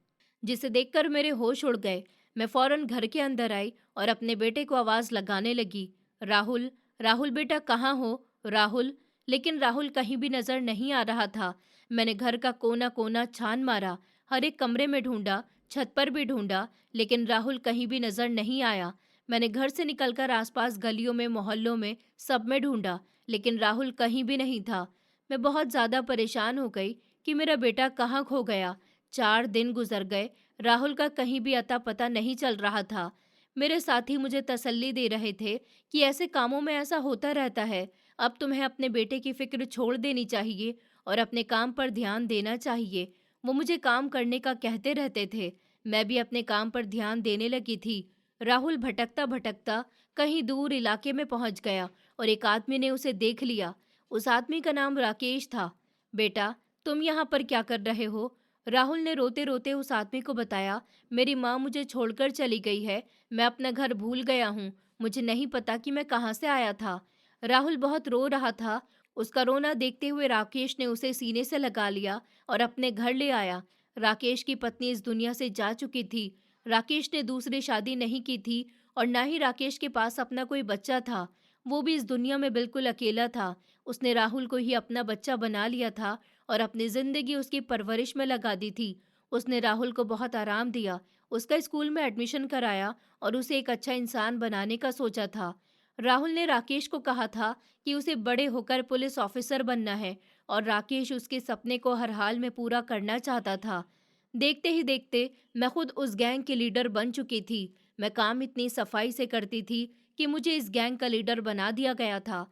जिसे देखकर मेरे होश उड़ गए। मैं फौरन घर के अंदर आई और अपने बेटे को आवाज़ लगाने लगी, राहुल, राहुल बेटा कहाँ हो? राहुल। लेकिन राहुल कहीं भी नजर नहीं आ रहा था। मैंने घर का कोना कोना छान मारा, हर एक कमरे में ढूंढा, छत पर भी ढूंढा, लेकिन राहुल कहीं भी नजर नहीं आया। मैंने घर से निकलकर आसपास गलियों में, मोहल्लों में, सब में ढूंढा, लेकिन राहुल कहीं भी नहीं था। मैं बहुत ज्यादा परेशान हो गई कि मेरा बेटा कहाँ खो गया। 4 दिन गुजर गए, राहुल का कहीं भी अता पता नहीं चल रहा था। मेरे साथी मुझे तसल्ली दे रहे थे कि ऐसे कामों में ऐसा होता रहता है। अब तुम्हें अपने बेटे की फिक्र छोड़ देनी चाहिए और अपने काम पर ध्यान देना चाहिए। वो मुझे काम करने का कहते रहते थे। मैं भी अपने काम पर ध्यान देने लगी थी। राहुल भटकता भटकता कहीं दूर इलाके में पहुंच गया और एक आदमी ने उसे देख लिया। उस आदमी का नाम राकेश था। बेटा, तुम यहाँ पर क्या कर रहे हो? राहुल ने रोते रोते उस आदमी को बताया, मेरी माँ मुझे छोड़कर चली गई है। मैं अपना घर भूल गया हूँ। मुझे नहीं पता कि मैं कहाँ से आया था। राहुल बहुत रो रहा था। उसका रोना देखते हुए राकेश ने उसे सीने से लगा लिया और अपने घर ले आया। राकेश की पत्नी इस दुनिया से जा चुकी थी। राकेश ने दूसरी शादी नहीं की थी और ना ही राकेश के पास अपना कोई बच्चा था। वो भी इस दुनिया में बिल्कुल अकेला था। उसने राहुल को ही अपना बच्चा बना लिया था और अपनी जिंदगी उसकी परवरिश में लगा दी थी। उसने राहुल को बहुत आराम दिया, उसका स्कूल में एडमिशन कराया और उसे एक अच्छा इंसान बनाने का सोचा था। राहुल ने राकेश को कहा था कि उसे बड़े होकर पुलिस ऑफिसर बनना है और राकेश उसके सपने को हर हाल में पूरा करना चाहता था। देखते ही देखते मैं खुद उस गैंग की लीडर बन चुकी थी। मैं काम इतनी सफाई से करती थी कि मुझे इस गैंग का लीडर बना दिया गया था।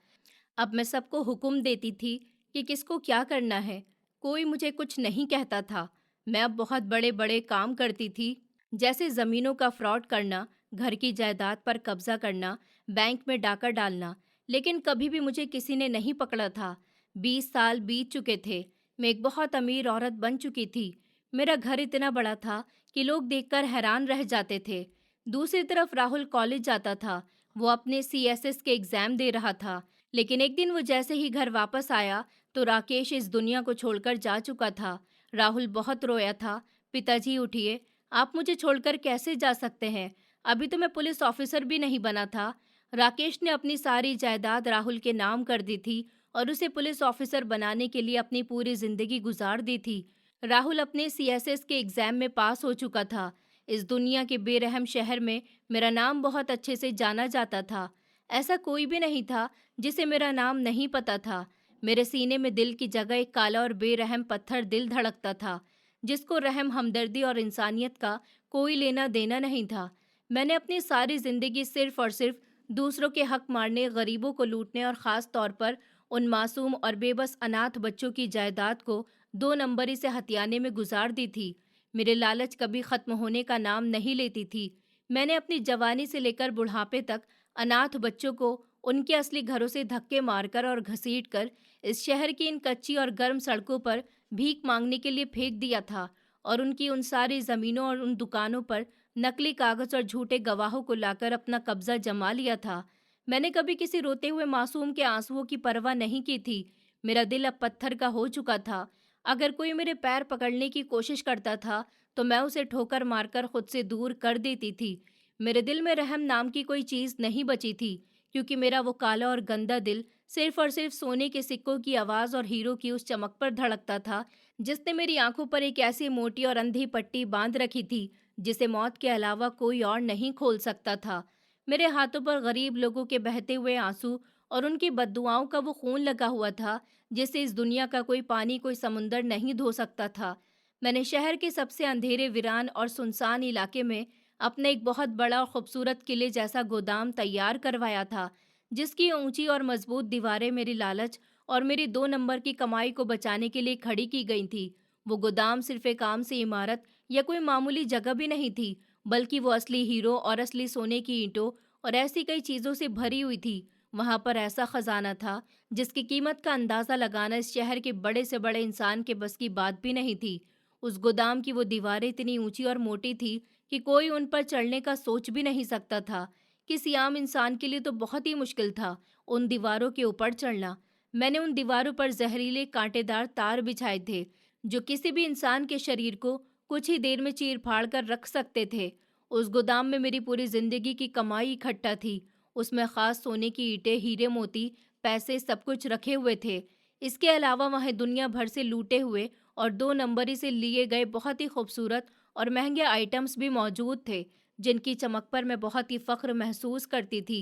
अब मैं सबको हुक्म देती थी कि किसको क्या करना है। कोई मुझे कुछ नहीं कहता था। मैं अब बहुत बड़े बड़े काम करती थी, जैसे ज़मीनों का फ्रॉड करना, घर की जायदाद पर कब्जा करना, बैंक में डाका डालना। लेकिन कभी भी मुझे किसी ने नहीं पकड़ा था। 20 साल बीत चुके थे। मैं एक बहुत अमीर औरत बन चुकी थी। मेरा घर इतना बड़ा था कि लोग देखकर हैरान रह जाते थे। दूसरी तरफ राहुल कॉलेज जाता था। वो अपने CSS के एग्ज़ाम दे रहा था, लेकिन एक दिन वो जैसे ही घर वापस आया तो राकेश इस दुनिया को छोड़कर जा चुका था। राहुल बहुत रोया था। पिताजी उठिए, आप मुझे छोड़कर कैसे जा सकते हैं? अभी तो मैं पुलिस ऑफिसर भी नहीं बना था। राकेश ने अपनी सारी जायदाद राहुल के नाम कर दी थी और उसे पुलिस ऑफिसर बनाने के लिए अपनी पूरी जिंदगी गुजार दी थी। राहुल अपने सीएसएस के एग्जाम में पास हो चुका था। इस दुनिया के बेरहम शहर में मेरा नाम बहुत अच्छे से जाना जाता था। ऐसा कोई भी नहीं था जिसे मेरा नाम नहीं पता था। मेरे सीने में दिल की जगह एक काला और बेरहम पत्थर दिल धड़कता था, जिसको रहम, हमदर्दी और इंसानियत का कोई लेना देना नहीं था। मैंने अपनी सारी जिंदगी सिर्फ और सिर्फ दूसरों के हक मारने, गरीबों को लूटने और ख़ास तौर पर उन मासूम और बेबस अनाथ बच्चों की जायदाद को दो नंबरी से हथियाने में गुजार दी थी। मेरे लालच कभी ख़त्म होने का नाम नहीं लेती थी। मैंने अपनी जवानी से लेकर बुढ़ापे तक अनाथ बच्चों को उनके असली घरों से धक्के मारकर और घसीटकर इस शहर की इन कच्ची और गर्म सड़कों पर भीख मांगने के लिए फेंक दिया था और उनकी उन सारी ज़मीनों और उन दुकानों पर नकली कागज और झूठे गवाहों को लाकर अपना कब्जा जमा लिया था। मैंने कभी किसी रोते हुए मासूम के आंसुओं की परवाह नहीं की थी। मेरा दिल अब पत्थर का हो चुका था। अगर कोई मेरे पैर पकड़ने की कोशिश करता था तो मैं उसे ठोकर मारकर खुद से दूर कर देती थी। मेरे दिल में रहम नाम की कोई चीज़ नहीं बची थी, क्योंकि मेरा वो काला और गंदा दिल सिर्फ और सिर्फ सोने के सिक्कों की आवाज़ और हीरो की उस चमक पर धड़कता था, जिसने मेरी आंखों पर एक ऐसी मोटी और अंधी पट्टी बांध रखी थी जिसे मौत के अलावा कोई और नहीं खोल सकता था। मेरे हाथों पर गरीब लोगों के बहते हुए आंसू और उनकी बद्दुआओं का वो खून लगा हुआ था, जिसे इस दुनिया का कोई पानी, कोई समुंदर नहीं धो सकता था। मैंने शहर के सबसे अंधेरे, वीरान और सुनसान इलाके में अपने एक बहुत बड़ा और खूबसूरत किले जैसा गोदाम तैयार करवाया था, जिसकी ऊंची और मजबूत दीवारें मेरी लालच और मेरी दो नंबर की कमाई को बचाने के लिए खड़ी की गई थी। वो गोदाम सिर्फ एक आम सी इमारत या कोई मामूली जगह भी नहीं थी, बल्कि वो असली हीरो और असली सोने की ईंटों और ऐसी कई चीज़ों से भरी हुई थी। वहाँ पर ऐसा खजाना था जिसकी कीमत का अंदाज़ा लगाना इस शहर के बड़े से बड़े इंसान के बस की बात भी नहीं थी। उस गोदाम की वो दीवारें इतनी ऊंची और मोटी थी कि कोई उन पर चढ़ने का सोच भी नहीं सकता था। किसी आम इंसान के लिए तो बहुत ही मुश्किल था उन दीवारों के ऊपर चढ़ना। मैंने उन दीवारों पर जहरीले कांटेदार तार बिछाए थे, जो किसी भी इंसान के शरीर को कुछ ही देर में चीर फाड़ कर रख सकते थे। उस गोदाम में मेरी पूरी जिंदगी की कमाई इकट्ठा थी। उसमें खास सोने की ईंटें, हीरे मोती, पैसे, सब कुछ रखे हुए थे। इसके अलावा वहाँ दुनिया भर से लूटे हुए और दो नंबरी से लिए गए बहुत ही खूबसूरत और महंगे आइटम्स भी मौजूद थे, जिनकी चमक पर मैं बहुत ही फख्र महसूस करती थी।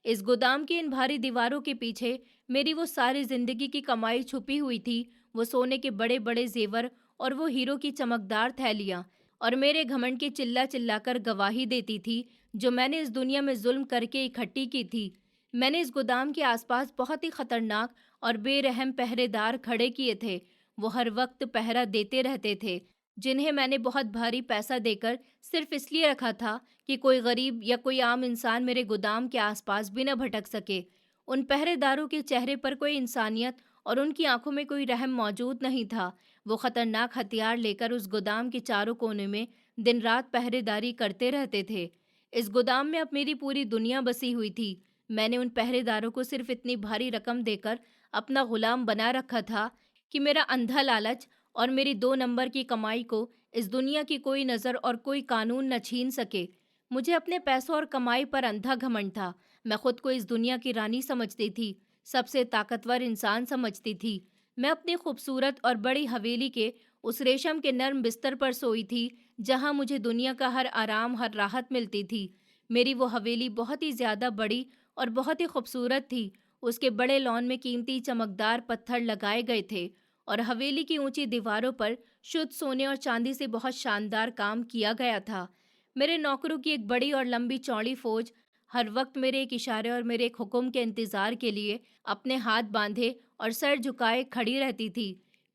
इस गोदाम की इन भारी दीवारों के पीछे मेरी वो सारी जिंदगी की कमाई छुपी हुई थी। वो सोने के बड़े बड़े जेवर और वो हीरो की चमकदार थैलियाँ और मेरे घमंड की चिल्ला चिल्लाकर गवाही देती थी, जो मैंने इस दुनिया में जुल्म करके इकट्ठी की थी। मैंने इस गोदाम के आसपास बहुत ही खतरनाक और बेरहम पहरेदार खड़े किए थे। वो हर वक्त पहरा देते रहते थे, जिन्हें मैंने बहुत भारी पैसा देकर सिर्फ इसलिए रखा था कि कोई गरीब या कोई आम इंसान मेरे गोदाम के आसपास भी न भटक सके। उन पहरेदारों के चेहरे पर कोई इंसानियत और उनकी आंखों में कोई रहम मौजूद नहीं था। वो खतरनाक हथियार लेकर उस गोदाम के चारों कोने में दिन रात पहरेदारी करते रहते थे। इस गोदाम में अब मेरी पूरी दुनिया बसी हुई थी। मैंने उन पहरेदारों को सिर्फ इतनी भारी रकम देकर अपना गुलाम बना रखा था कि मेरा अंधा लालच और मेरी दो नंबर की कमाई को इस दुनिया की कोई नज़र और कोई कानून न छीन सके। मुझे अपने पैसों और कमाई पर अंधा घमंड था। मैं खुद को इस दुनिया की रानी समझती थी, सबसे ताकतवर इंसान समझती थी। मैं अपनी खूबसूरत और बड़ी हवेली के उस रेशम के नर्म बिस्तर पर सोई थी, जहाँ मुझे दुनिया का हर आराम, हर राहत मिलती थी। मेरी वो हवेली बहुत ही ज़्यादा बड़ी और बहुत ही खूबसूरत थी। उसके बड़े लॉन में कीमती चमकदार पत्थर लगाए गए थे और हवेली की ऊंची दीवारों पर शुद्ध सोने और चांदी से बहुत शानदार काम किया गया था। मेरे नौकरों की एक बड़ी और लंबी चौड़ी फौज हर वक्त मेरे एक इशारे और मेरे एक हुक्म के इंतजार के लिए अपने हाथ बांधे और सर झुकाए खड़ी रहती थी।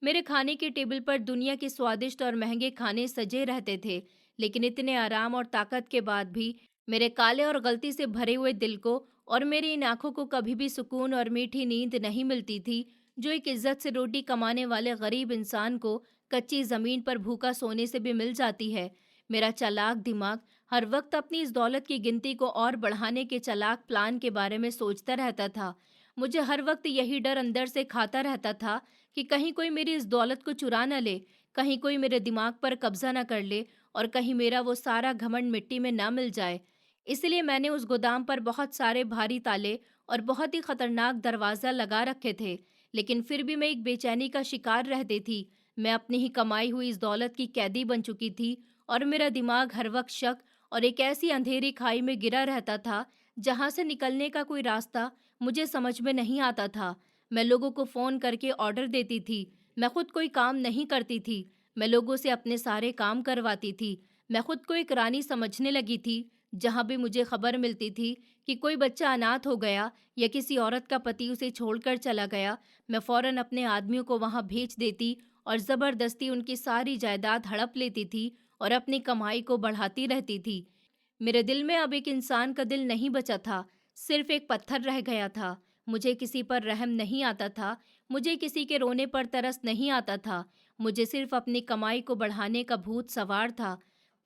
मेरे खाने के टेबल पर दुनिया के स्वादिष्ट और महंगे खाने सजे रहते थे, लेकिन इतने आराम और ताकत के बाद भी मेरे काले और गलती से भरे हुए दिल को और मेरी इन आंखों को कभी भी सुकून और मीठी नींद नहीं मिलती थी, जो एक इज्जत से रोटी कमाने वाले गरीब इंसान को कच्ची जमीन पर भूखा सोने से भी मिल जाती है। मेरा चालाक दिमाग हर वक्त अपनी इस दौलत की गिनती को और बढ़ाने के चालाक प्लान के बारे में सोचता रहता था। मुझे हर वक्त यही डर अंदर से खाता रहता था कि कहीं कोई मेरी इस दौलत को चुरा न ले, कहीं कोई मेरे दिमाग पर कब्जा न कर ले और कहीं मेरा वो सारा घमंड मिट्टी में ना मिल जाए। इसलिए मैंने उस गोदाम पर बहुत सारे भारी ताले और बहुत ही खतरनाक दरवाज़ा लगा रखे थे, लेकिन फिर भी मैं एक बेचैनी का शिकार रहती थी। मैं अपनी ही कमाई हुई इस दौलत की कैदी बन चुकी थी और मेरा दिमाग हर वक्त शक और एक ऐसी अंधेरी खाई में गिरा रहता था जहां से निकलने का कोई रास्ता मुझे समझ में नहीं आता था। मैं लोगों को फ़ोन करके ऑर्डर देती थी, मैं खुद कोई काम नहीं करती थी। मैं लोगों से अपने सारे काम करवाती थी। मैं खुद को एक रानी समझने लगी थी। जहाँ भी मुझे खबर मिलती थी कि कोई बच्चा अनाथ हो गया या किसी औरत का पति उसे छोड़कर चला गया, मैं फ़ौरन अपने आदमियों को वहाँ भेज देती और ज़बरदस्ती उनकी सारी जायदाद हड़प लेती थी और अपनी कमाई को बढ़ाती रहती थी। मेरे दिल में अब एक इंसान का दिल नहीं बचा था, सिर्फ एक पत्थर रह गया था। मुझे किसी पर रहम नहीं आता था, मुझे किसी के रोने पर तरस नहीं आता था। मुझे सिर्फ अपनी कमाई को बढ़ाने का भूत सवार था।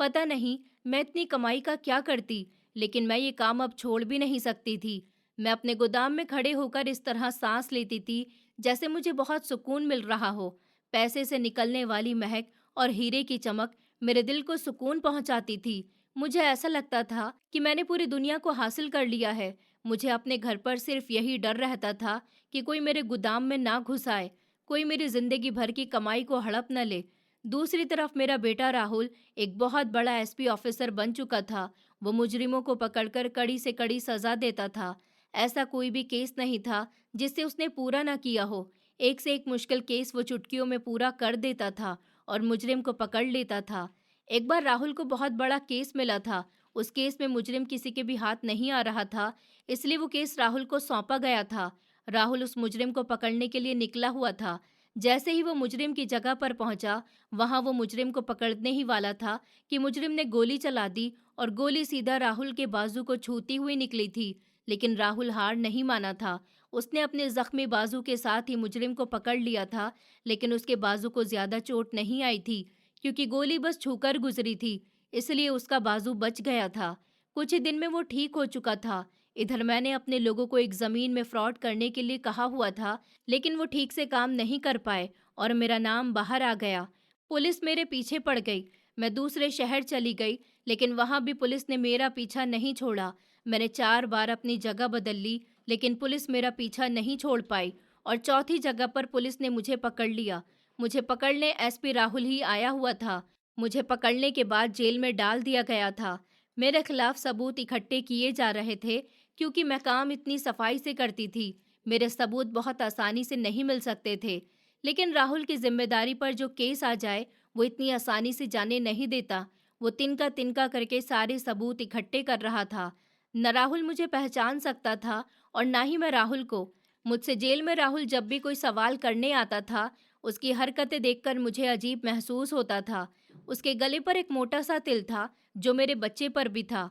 पता नहीं मैं इतनी कमाई का क्या करती, लेकिन मैं ये काम अब छोड़ भी नहीं सकती थी। मैं अपने गोदाम में खड़े होकर इस तरह सांस लेती थी जैसे मुझे बहुत सुकून मिल रहा हो। पैसे से निकलने वाली महक और हीरे की चमक मेरे दिल को सुकून पहुंचाती थी। मुझे ऐसा लगता था कि मैंने पूरी दुनिया को हासिल कर लिया है। मुझे अपने घर पर सिर्फ यही डर रहता था कि कोई मेरे गोदाम में ना घुस आए, कोई मेरी जिंदगी भर की कमाई को हड़प न ले। दूसरी तरफ मेरा बेटा राहुल एक बहुत बड़ा एसपी ऑफिसर बन चुका था। वो मुजरिमों को पकड़कर कड़ी से कड़ी सजा देता था। ऐसा कोई भी केस नहीं था जिससे उसने पूरा ना किया हो। एक से एक मुश्किल केस वो चुटकियों में पूरा कर देता था और मुजरिम को पकड़ लेता था। एक बार राहुल को बहुत बड़ा केस मिला था। उस केस में मुजरिम किसी के भी हाथ नहीं आ रहा था, इसलिए वो केस राहुल को सौंपा गया था। राहुल उस मुजरिम को पकड़ने के लिए निकला हुआ था। जैसे ही वो मुजरिम की जगह पर पहुंचा, वहां वो मुजरिम को पकड़ने ही वाला था कि मुजरिम ने गोली चला दी और गोली सीधा राहुल के बाजू को छूती हुई निकली थी। लेकिन राहुल हार नहीं माना था। उसने अपने जख्मी बाजू के साथ ही मुजरिम को पकड़ लिया था, लेकिन उसके बाजू को ज्यादा चोट नहीं आई थी क्योंकि गोली बस छूकर गुजरी थी, इसलिए उसका बाजू बच गया था। कुछ ही दिन में वो ठीक हो चुका था। इधर मैंने अपने लोगों को एक जमीन में फ्रॉड करने के लिए कहा हुआ था, लेकिन वो ठीक से काम नहीं कर पाए और मेरा नाम बाहर आ गया। पुलिस मेरे पीछे पड़ गई। मैं दूसरे शहर चली गई, लेकिन वहां भी पुलिस ने मेरा पीछा नहीं छोड़ा। मैंने 4 बार अपनी जगह बदल ली, लेकिन पुलिस मेरा पीछा नहीं छोड़ पाई और चौथी जगह पर पुलिस ने मुझे पकड़ लिया। मुझे पकड़ने एसपी राहुल ही आया हुआ था। मुझे पकड़ने के बाद जेल में डाल दिया गया था। मेरे खिलाफ सबूत इकट्ठे किए जा रहे थे क्योंकि मैं काम इतनी सफाई से करती थी। मेरे सबूत बहुत आसानी से नहीं मिल सकते थे, लेकिन राहुल की जिम्मेदारी पर जो केस आ जाए वो इतनी आसानी से जाने नहीं देता। वो तिनका तिनका करके सारे सबूत इकट्ठे कर रहा था। न राहुल मुझे पहचान सकता था और ना ही मैं राहुल को। मुझसे जेल में राहुल जब भी कोई सवाल करने आता था, उसकी हरकतें देखकर मुझे अजीब महसूस होता था। उसके गले पर एक मोटा सा तिल था जो मेरे बच्चे पर भी था।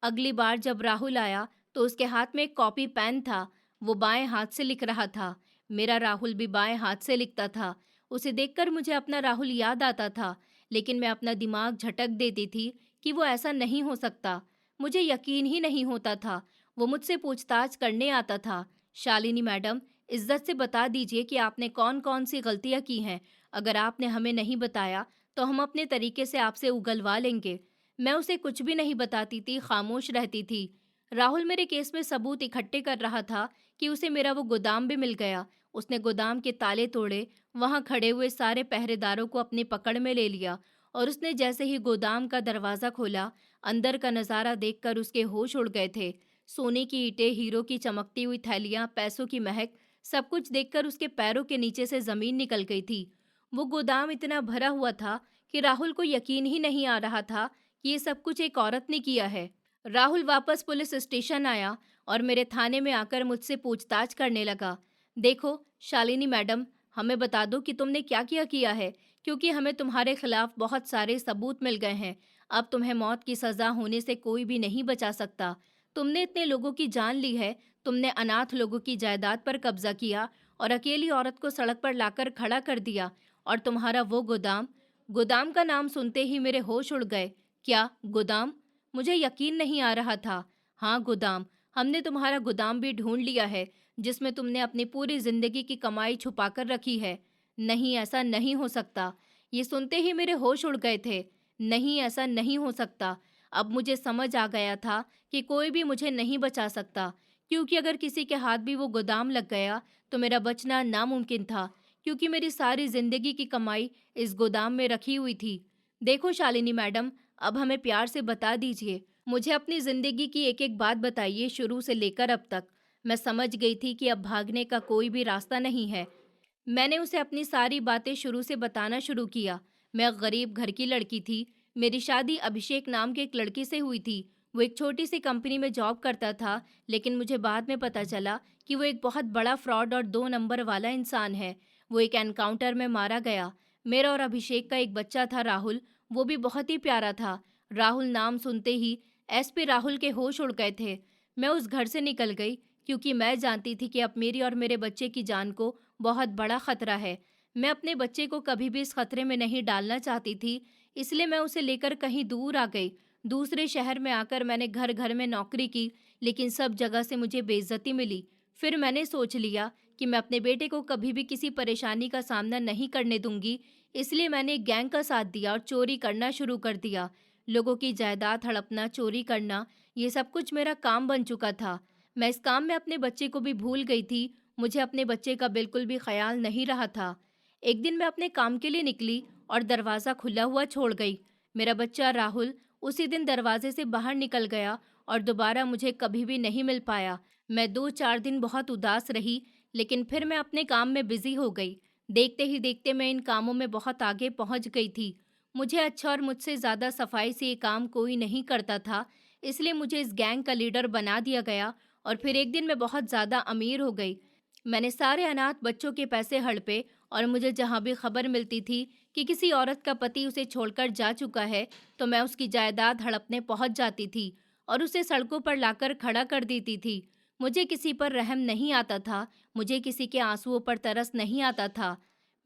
अगली बार जब राहुल आया तो उसके हाथ में एक कॉपी पेन था। वो बाएं हाथ से लिख रहा था। मेरा राहुल भी बाएं हाथ से लिखता था। उसे देखकर मुझे अपना राहुल याद आता था, लेकिन मैं अपना दिमाग झटक देती थी कि वो ऐसा नहीं हो सकता। मुझे यकीन ही नहीं होता था। वो मुझसे पूछताछ करने आता था। शालिनी मैडम, इज्जत से बता दीजिए कि आपने कौन कौन सी गलतियां की हैं। अगर आपने हमें नहीं बताया तो हम अपने तरीके से आपसे उगलवा लेंगे। मैं उसे कुछ भी नहीं बताती थी, खामोश रहती थी। राहुल मेरे केस में सबूत इकट्ठे कर रहा था कि उसे मेरा वो गोदाम भी मिल गया। उसने गोदाम के ताले तोड़े, वहां खड़े हुए सारे पहरेदारों को अपनी पकड़ में ले लिया और उसने जैसे ही गोदाम का दरवाजा खोला, अंदर का नजारा देखकर उसके होश उड़ गए थे। सोने की ईंटें, हीरो की चमकती हुई थैलियां, पैसों की महक, सब कुछ देखकर उसके पैरों के नीचे से जमीन निकल गई थी। वो गोदाम इतना भरा हुआ था कि राहुल को यकीन ही नहीं आ रहा था कि ये सब कुछ एक औरत ने किया है। राहुल वापस पुलिस स्टेशन आया और मेरे थाने में आकर मुझसे पूछताछ करने लगा। देखो शालिनी मैडम, हमें बता दो कि तुमने क्या किया किया है, क्योंकि हमें तुम्हारे खिलाफ बहुत सारे सबूत मिल गए हैं। अब तुम्हें मौत की सजा होने से कोई भी नहीं बचा सकता। तुमने इतने लोगों की जान ली है, तुमने अनाथ लोगों की जायदाद पर कब्जा किया और अकेली औरत को सड़क पर लाकर खड़ा कर दिया। और तुम्हारा वो गोदाम, गोदाम का नाम सुनते ही मेरे होश उड़ गए। क्या गोदाम? मुझे यकीन नहीं आ रहा था। हाँ, गोदाम। हमने तुम्हारा गोदाम भी ढूंढ लिया है जिसमें तुमने अपनी पूरी जिंदगी की कमाई छुपा कर रखी है। नहीं, ऐसा नहीं हो सकता। ये सुनते ही मेरे होश उड़ गए थे। नहीं, ऐसा नहीं हो सकता। अब मुझे समझ आ गया था कि कोई भी मुझे नहीं बचा सकता, क्योंकि अगर किसी के हाथ भी वो गोदाम लग गया तो मेरा बचना नामुमकिन था, क्योंकि मेरी सारी जिंदगी की कमाई इस गोदाम में रखी हुई थी। देखो शालिनी मैडम, अब हमें प्यार से बता दीजिए, मुझे अपनी जिंदगी की एक एक बात बताइए, शुरू से लेकर अब तक। मैं समझ गई थी कि अब भागने का कोई भी रास्ता नहीं है। मैंने उसे अपनी सारी बातें शुरू से बताना शुरू किया। मैं गरीब घर की लड़की थी। मेरी शादी अभिषेक नाम के एक लड़के से हुई थी। वो एक छोटी सी कंपनी में जॉब करता था, लेकिन मुझे बाद में पता चला कि वो एक बहुत बड़ा फ्रॉड और 2 नंबर वाला इंसान है। वो एक एनकाउंटर में मारा गया। मेरा और अभिषेक का एक बच्चा था, राहुल। वो भी बहुत ही प्यारा था। राहुल नाम सुनते ही एसपी राहुल के होश उड़ गए थे। मैं उस घर से निकल गई, क्योंकि मैं जानती थी कि अब मेरी और मेरे बच्चे की जान को बहुत बड़ा खतरा है। मैं अपने बच्चे को कभी भी इस खतरे में नहीं डालना चाहती थी, इसलिए मैं उसे लेकर कहीं दूर आ गई। दूसरे शहर में आकर मैंने घर घर में नौकरी की, लेकिन सब जगह से मुझे बेइज्जती मिली। फिर मैंने सोच लिया कि मैं अपने बेटे को कभी भी किसी परेशानी का सामना नहीं करने दूंगी, इसलिए मैंने एक गैंग का साथ दिया और चोरी करना शुरू कर दिया। लोगों की जायदाद हड़पना, चोरी करना, ये सब कुछ मेरा काम बन चुका था। मैं इस काम में अपने बच्चे को भी भूल गई थी। मुझे अपने बच्चे का बिल्कुल भी ख्याल नहीं रहा था। एक दिन मैं अपने काम के लिए निकली और दरवाज़ा खुला हुआ छोड़ गई। मेरा बच्चा राहुल उसी दिन दरवाजे से बाहर निकल गया और दोबारा मुझे कभी भी नहीं मिल पाया। मैं 2-4 दिन बहुत उदास रही, लेकिन फिर मैं अपने काम में बिजी हो गई। देखते ही देखते मैं इन कामों में बहुत आगे पहुंच गई थी। मुझे अच्छा और मुझसे ज़्यादा सफाई से ये काम कोई नहीं करता था, इसलिए मुझे इस गैंग का लीडर बना दिया गया। और फिर एक दिन मैं बहुत ज़्यादा अमीर हो गई। मैंने सारे अनाथ बच्चों के पैसे हड़पे, और मुझे जहाँ भी खबर मिलती थी कि किसी औरत का पति उसे छोड़कर जा चुका है, तो मैं उसकी जायदाद हड़पने पहुँच जाती थी और उसे सड़कों पर लाकर खड़ा कर देती थी। मुझे किसी पर रहम नहीं आता था, मुझे किसी के आंसुओं पर तरस नहीं आता था।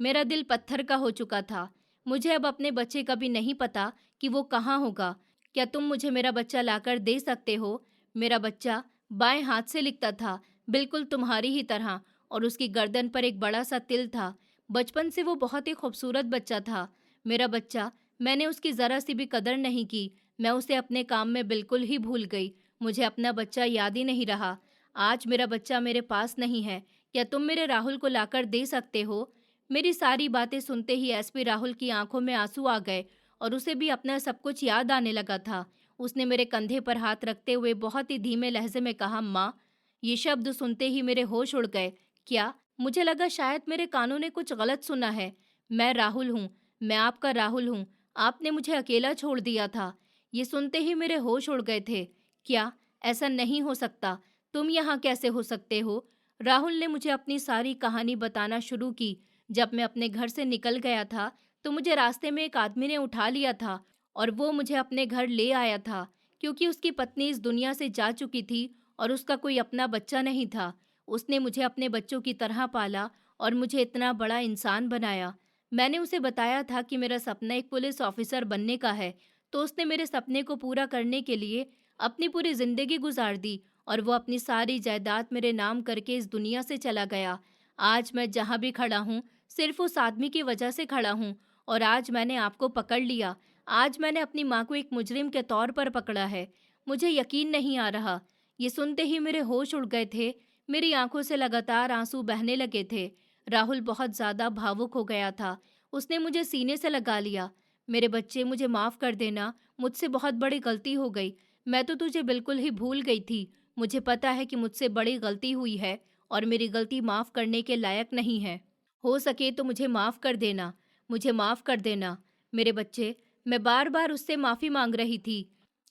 मेरा दिल पत्थर का हो चुका था। मुझे अब अपने बच्चे का भी नहीं पता कि वो कहाँ होगा। क्या तुम मुझे मेरा बच्चा लाकर दे सकते हो? मेरा बच्चा बाएं हाथ से लिखता था, बिल्कुल तुम्हारी ही तरह, और उसकी गर्दन पर एक बड़ा सा तिल था। बचपन से वो बहुत ही खूबसूरत बच्चा था। मेरा बच्चा, मैंने उसकी ज़रा सी भी कदर नहीं की। मैं उसे अपने काम में बिल्कुल ही भूल गई। मुझे अपना बच्चा याद ही नहीं रहा। आज मेरा बच्चा मेरे पास नहीं है। क्या तुम मेरे राहुल को लाकर दे सकते हो? मेरी सारी बातें सुनते ही एसपी राहुल की आंखों में आंसू आ गए और उसे भी अपना सब कुछ याद आने लगा था। उसने मेरे कंधे पर हाथ रखते हुए बहुत ही धीमे लहजे में कहा, माँ। ये शब्द सुनते ही मेरे होश उड़ गए। क्या? मुझे लगा शायद मेरे कानों ने कुछ गलत सुना है। मैं राहुल हूँ। मैं आपका राहुल हूँ। आपने मुझे अकेला छोड़ दिया था। ये सुनते ही मेरे होश उड़ गए थे। क्या? ऐसा नहीं हो सकता। तुम यहाँ कैसे हो सकते हो? राहुल ने मुझे अपनी सारी कहानी बताना शुरू की। जब मैं अपने घर से निकल गया था, तो मुझे रास्ते में एक आदमी ने उठा लिया था और वो मुझे अपने घर ले आया था, क्योंकि उसकी पत्नी इस दुनिया से जा चुकी थी और उसका कोई अपना बच्चा नहीं था। उसने मुझे अपने बच्चों की तरह पाला और मुझे इतना बड़ा इंसान बनाया। मैंने उसे बताया था कि मेरा सपना एक पुलिस ऑफिसर बनने का है, तो उसने मेरे सपने को पूरा करने के लिए अपनी पूरी जिंदगी गुजार दी और वो अपनी सारी जायदाद मेरे नाम करके इस दुनिया से चला गया। आज मैं जहाँ भी खड़ा हूँ, सिर्फ उस आदमी की वजह से खड़ा हूँ, और आज मैंने आपको पकड़ लिया। आज मैंने अपनी माँ को एक मुजरिम के तौर पर पकड़ा है। मुझे यकीन नहीं आ रहा। ये सुनते ही मेरे होश उड़ गए थे। मेरी आंखों से लगातार आंसू बहने लगे थे। राहुल बहुत ज़्यादा भावुक हो गया था। उसने मुझे सीने से लगा लिया। मेरे बच्चे, मुझे माफ़ कर देना। मुझसे बहुत बड़ी गलती हो गई। मैं तो तुझे बिल्कुल ही भूल गई थी। मुझे पता है कि मुझसे बड़ी गलती हुई है और मेरी गलती माफ़ करने के लायक नहीं है। हो सके तो मुझे माफ़ कर देना। मुझे माफ़ कर देना। मेरे बच्चे, मैं बार बार उससे माफ़ी मांग रही थी।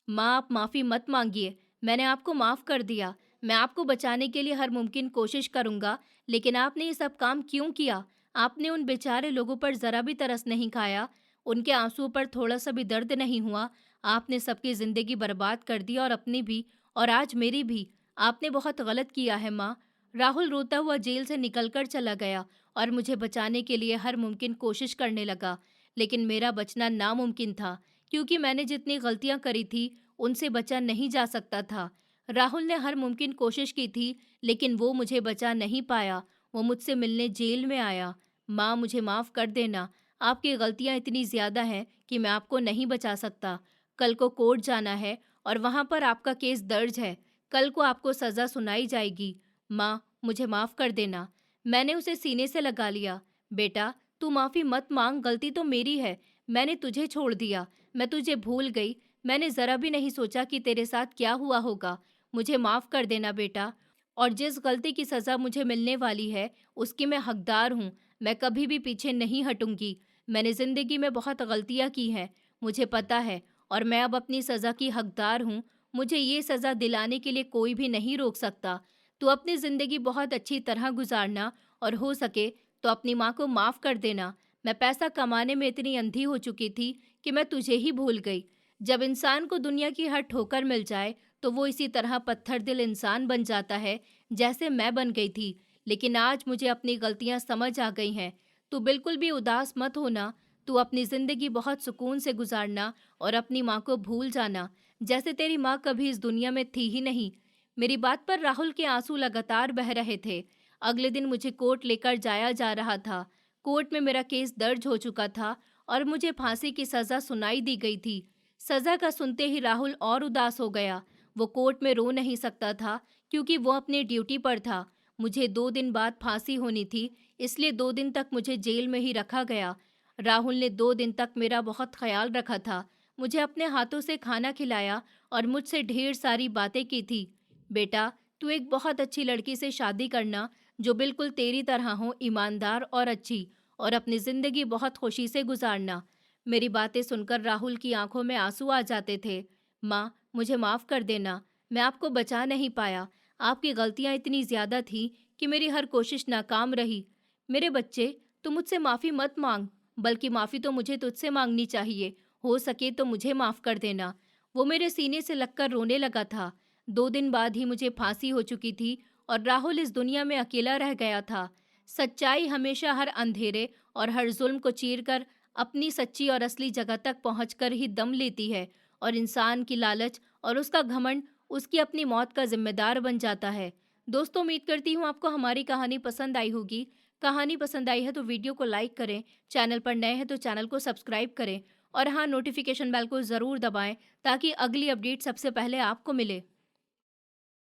माँ, आप माफ़ी मत मांगिए। मैंने आपको माफ़ कर दिया। मैं आपको बचाने के लिए हर मुमकिन कोशिश करूँगा, लेकिन आपने ये सब काम क्यों किया? आपने उन बेचारे लोगों पर ज़रा भी तरस नहीं खाया। उनके आंसुओं पर थोड़ा सा भी दर्द नहीं हुआ। आपने सबकी ज़िंदगी बर्बाद कर दी, और अपनी भी, और आज मेरी भी। आपने बहुत गलत किया है माँ। राहुल रोता हुआ जेल से निकलकर चला गया और मुझे बचाने के लिए हर मुमकिन कोशिश करने लगा, लेकिन मेरा बचना नामुमकिन था, क्योंकि मैंने जितनी गलतियां करी थी उनसे बचा नहीं जा सकता था। राहुल ने हर मुमकिन कोशिश की थी, लेकिन वो मुझे बचा नहीं पाया। वो मुझसे मिलने जेल में आया। माँ, मुझे माफ़ कर देना। आपकी गलतियाँ इतनी ज़्यादा हैं कि मैं आपको नहीं बचा सकता। कल को कोर्ट जाना है और वहाँ पर आपका केस दर्ज है। कल को आपको सज़ा सुनाई जाएगी। माँ, मुझे माफ़ कर देना। मैंने उसे सीने से लगा लिया। बेटा, तू माफ़ी मत माँग, गलती तो मेरी है। मैंने तुझे छोड़ दिया। मैं तुझे भूल गई। मैंने ज़रा भी नहीं सोचा कि तेरे साथ क्या हुआ होगा। मुझे माफ़ कर देना बेटा। और जिस गलती की सज़ा मुझे मिलने वाली है, उसकी मैं हकदार हूँ। मैं कभी भी पीछे नहीं हटूंगी। मैंने ज़िंदगी में बहुत गलतियाँ की हैं, मुझे पता है, और मैं अब अपनी सज़ा की हकदार हूँ। मुझे ये सज़ा दिलाने के लिए कोई भी नहीं रोक सकता। तू अपनी ज़िंदगी बहुत अच्छी तरह गुजारना, और हो सके तो अपनी माँ को माफ़ कर देना। मैं पैसा कमाने में इतनी अंधी हो चुकी थी कि मैं तुझे ही भूल गई। जब इंसान को दुनिया की हर ठोकर मिल जाए, तो वो इसी तरह पत्थर दिल इंसान बन जाता है, जैसे मैं बन गई थी। लेकिन आज मुझे अपनी गलतियां समझ आ गई हैं। तू बिल्कुल भी उदास मत होना। तू अपनी ज़िंदगी बहुत सुकून से गुजारना और अपनी माँ को भूल जाना, जैसे तेरी माँ कभी इस दुनिया में थी ही नहीं। मेरी बात पर राहुल के आंसू लगातार बह रहे थे। अगले दिन मुझे कोर्ट लेकर जाया जा रहा था। कोर्ट में मेरा केस दर्ज हो चुका था और मुझे फांसी की सज़ा सुनाई दी गई थी। सज़ा का सुनते ही राहुल और उदास हो गया। वो कोर्ट में रो नहीं सकता था, क्योंकि वो अपनी ड्यूटी पर था। मुझे 2 दिन बाद फांसी होनी थी, इसलिए 2 दिन तक मुझे जेल में ही रखा गया। राहुल ने 2 दिन तक मेरा बहुत ख्याल रखा था, मुझे अपने हाथों से खाना खिलाया और मुझसे ढेर सारी बातें की थी। बेटा, तू एक बहुत अच्छी लड़की से शादी करना, जो बिल्कुल तेरी तरह हो, ईमानदार और अच्छी, और अपनी ज़िंदगी बहुत खुशी से गुजारना। मेरी बातें सुनकर राहुल की आंखों में आंसू आ जाते थे। माँ, मुझे माफ़ कर देना। मैं आपको बचा नहीं पाया। आपकी गलतियाँ इतनी ज़्यादा थीं कि मेरी हर कोशिश नाकाम रही। मेरे बच्चे, तू मुझसे माफ़ी मत माँग, बल्कि माफ़ी तो मुझे तुझसे माँगनी चाहिए। हो सके तो मुझे माफ़ कर देना। वो मेरे सीने से लगकर रोने लगा था। 2 दिन बाद ही मुझे फांसी हो चुकी थी और राहुल इस दुनिया में अकेला रह गया था। सच्चाई हमेशा हर अंधेरे और हर जुल्म को चीरकर अपनी सच्ची और असली जगह तक पहुँचकर ही दम लेती है, और इंसान की लालच और उसका घमंड उसकी अपनी मौत का जिम्मेदार बन जाता है। दोस्तों, उम्मीद करती हूँ आपको हमारी कहानी पसंद आई होगी। कहानी पसंद आई है तो वीडियो को लाइक करें, चैनल पर नए हैं तो चैनल को सब्सक्राइब करें, और हाँ, नोटिफिकेशन बेल को ज़रूर दबाएं ताकि अगली अपडेट सबसे पहले आपको मिले।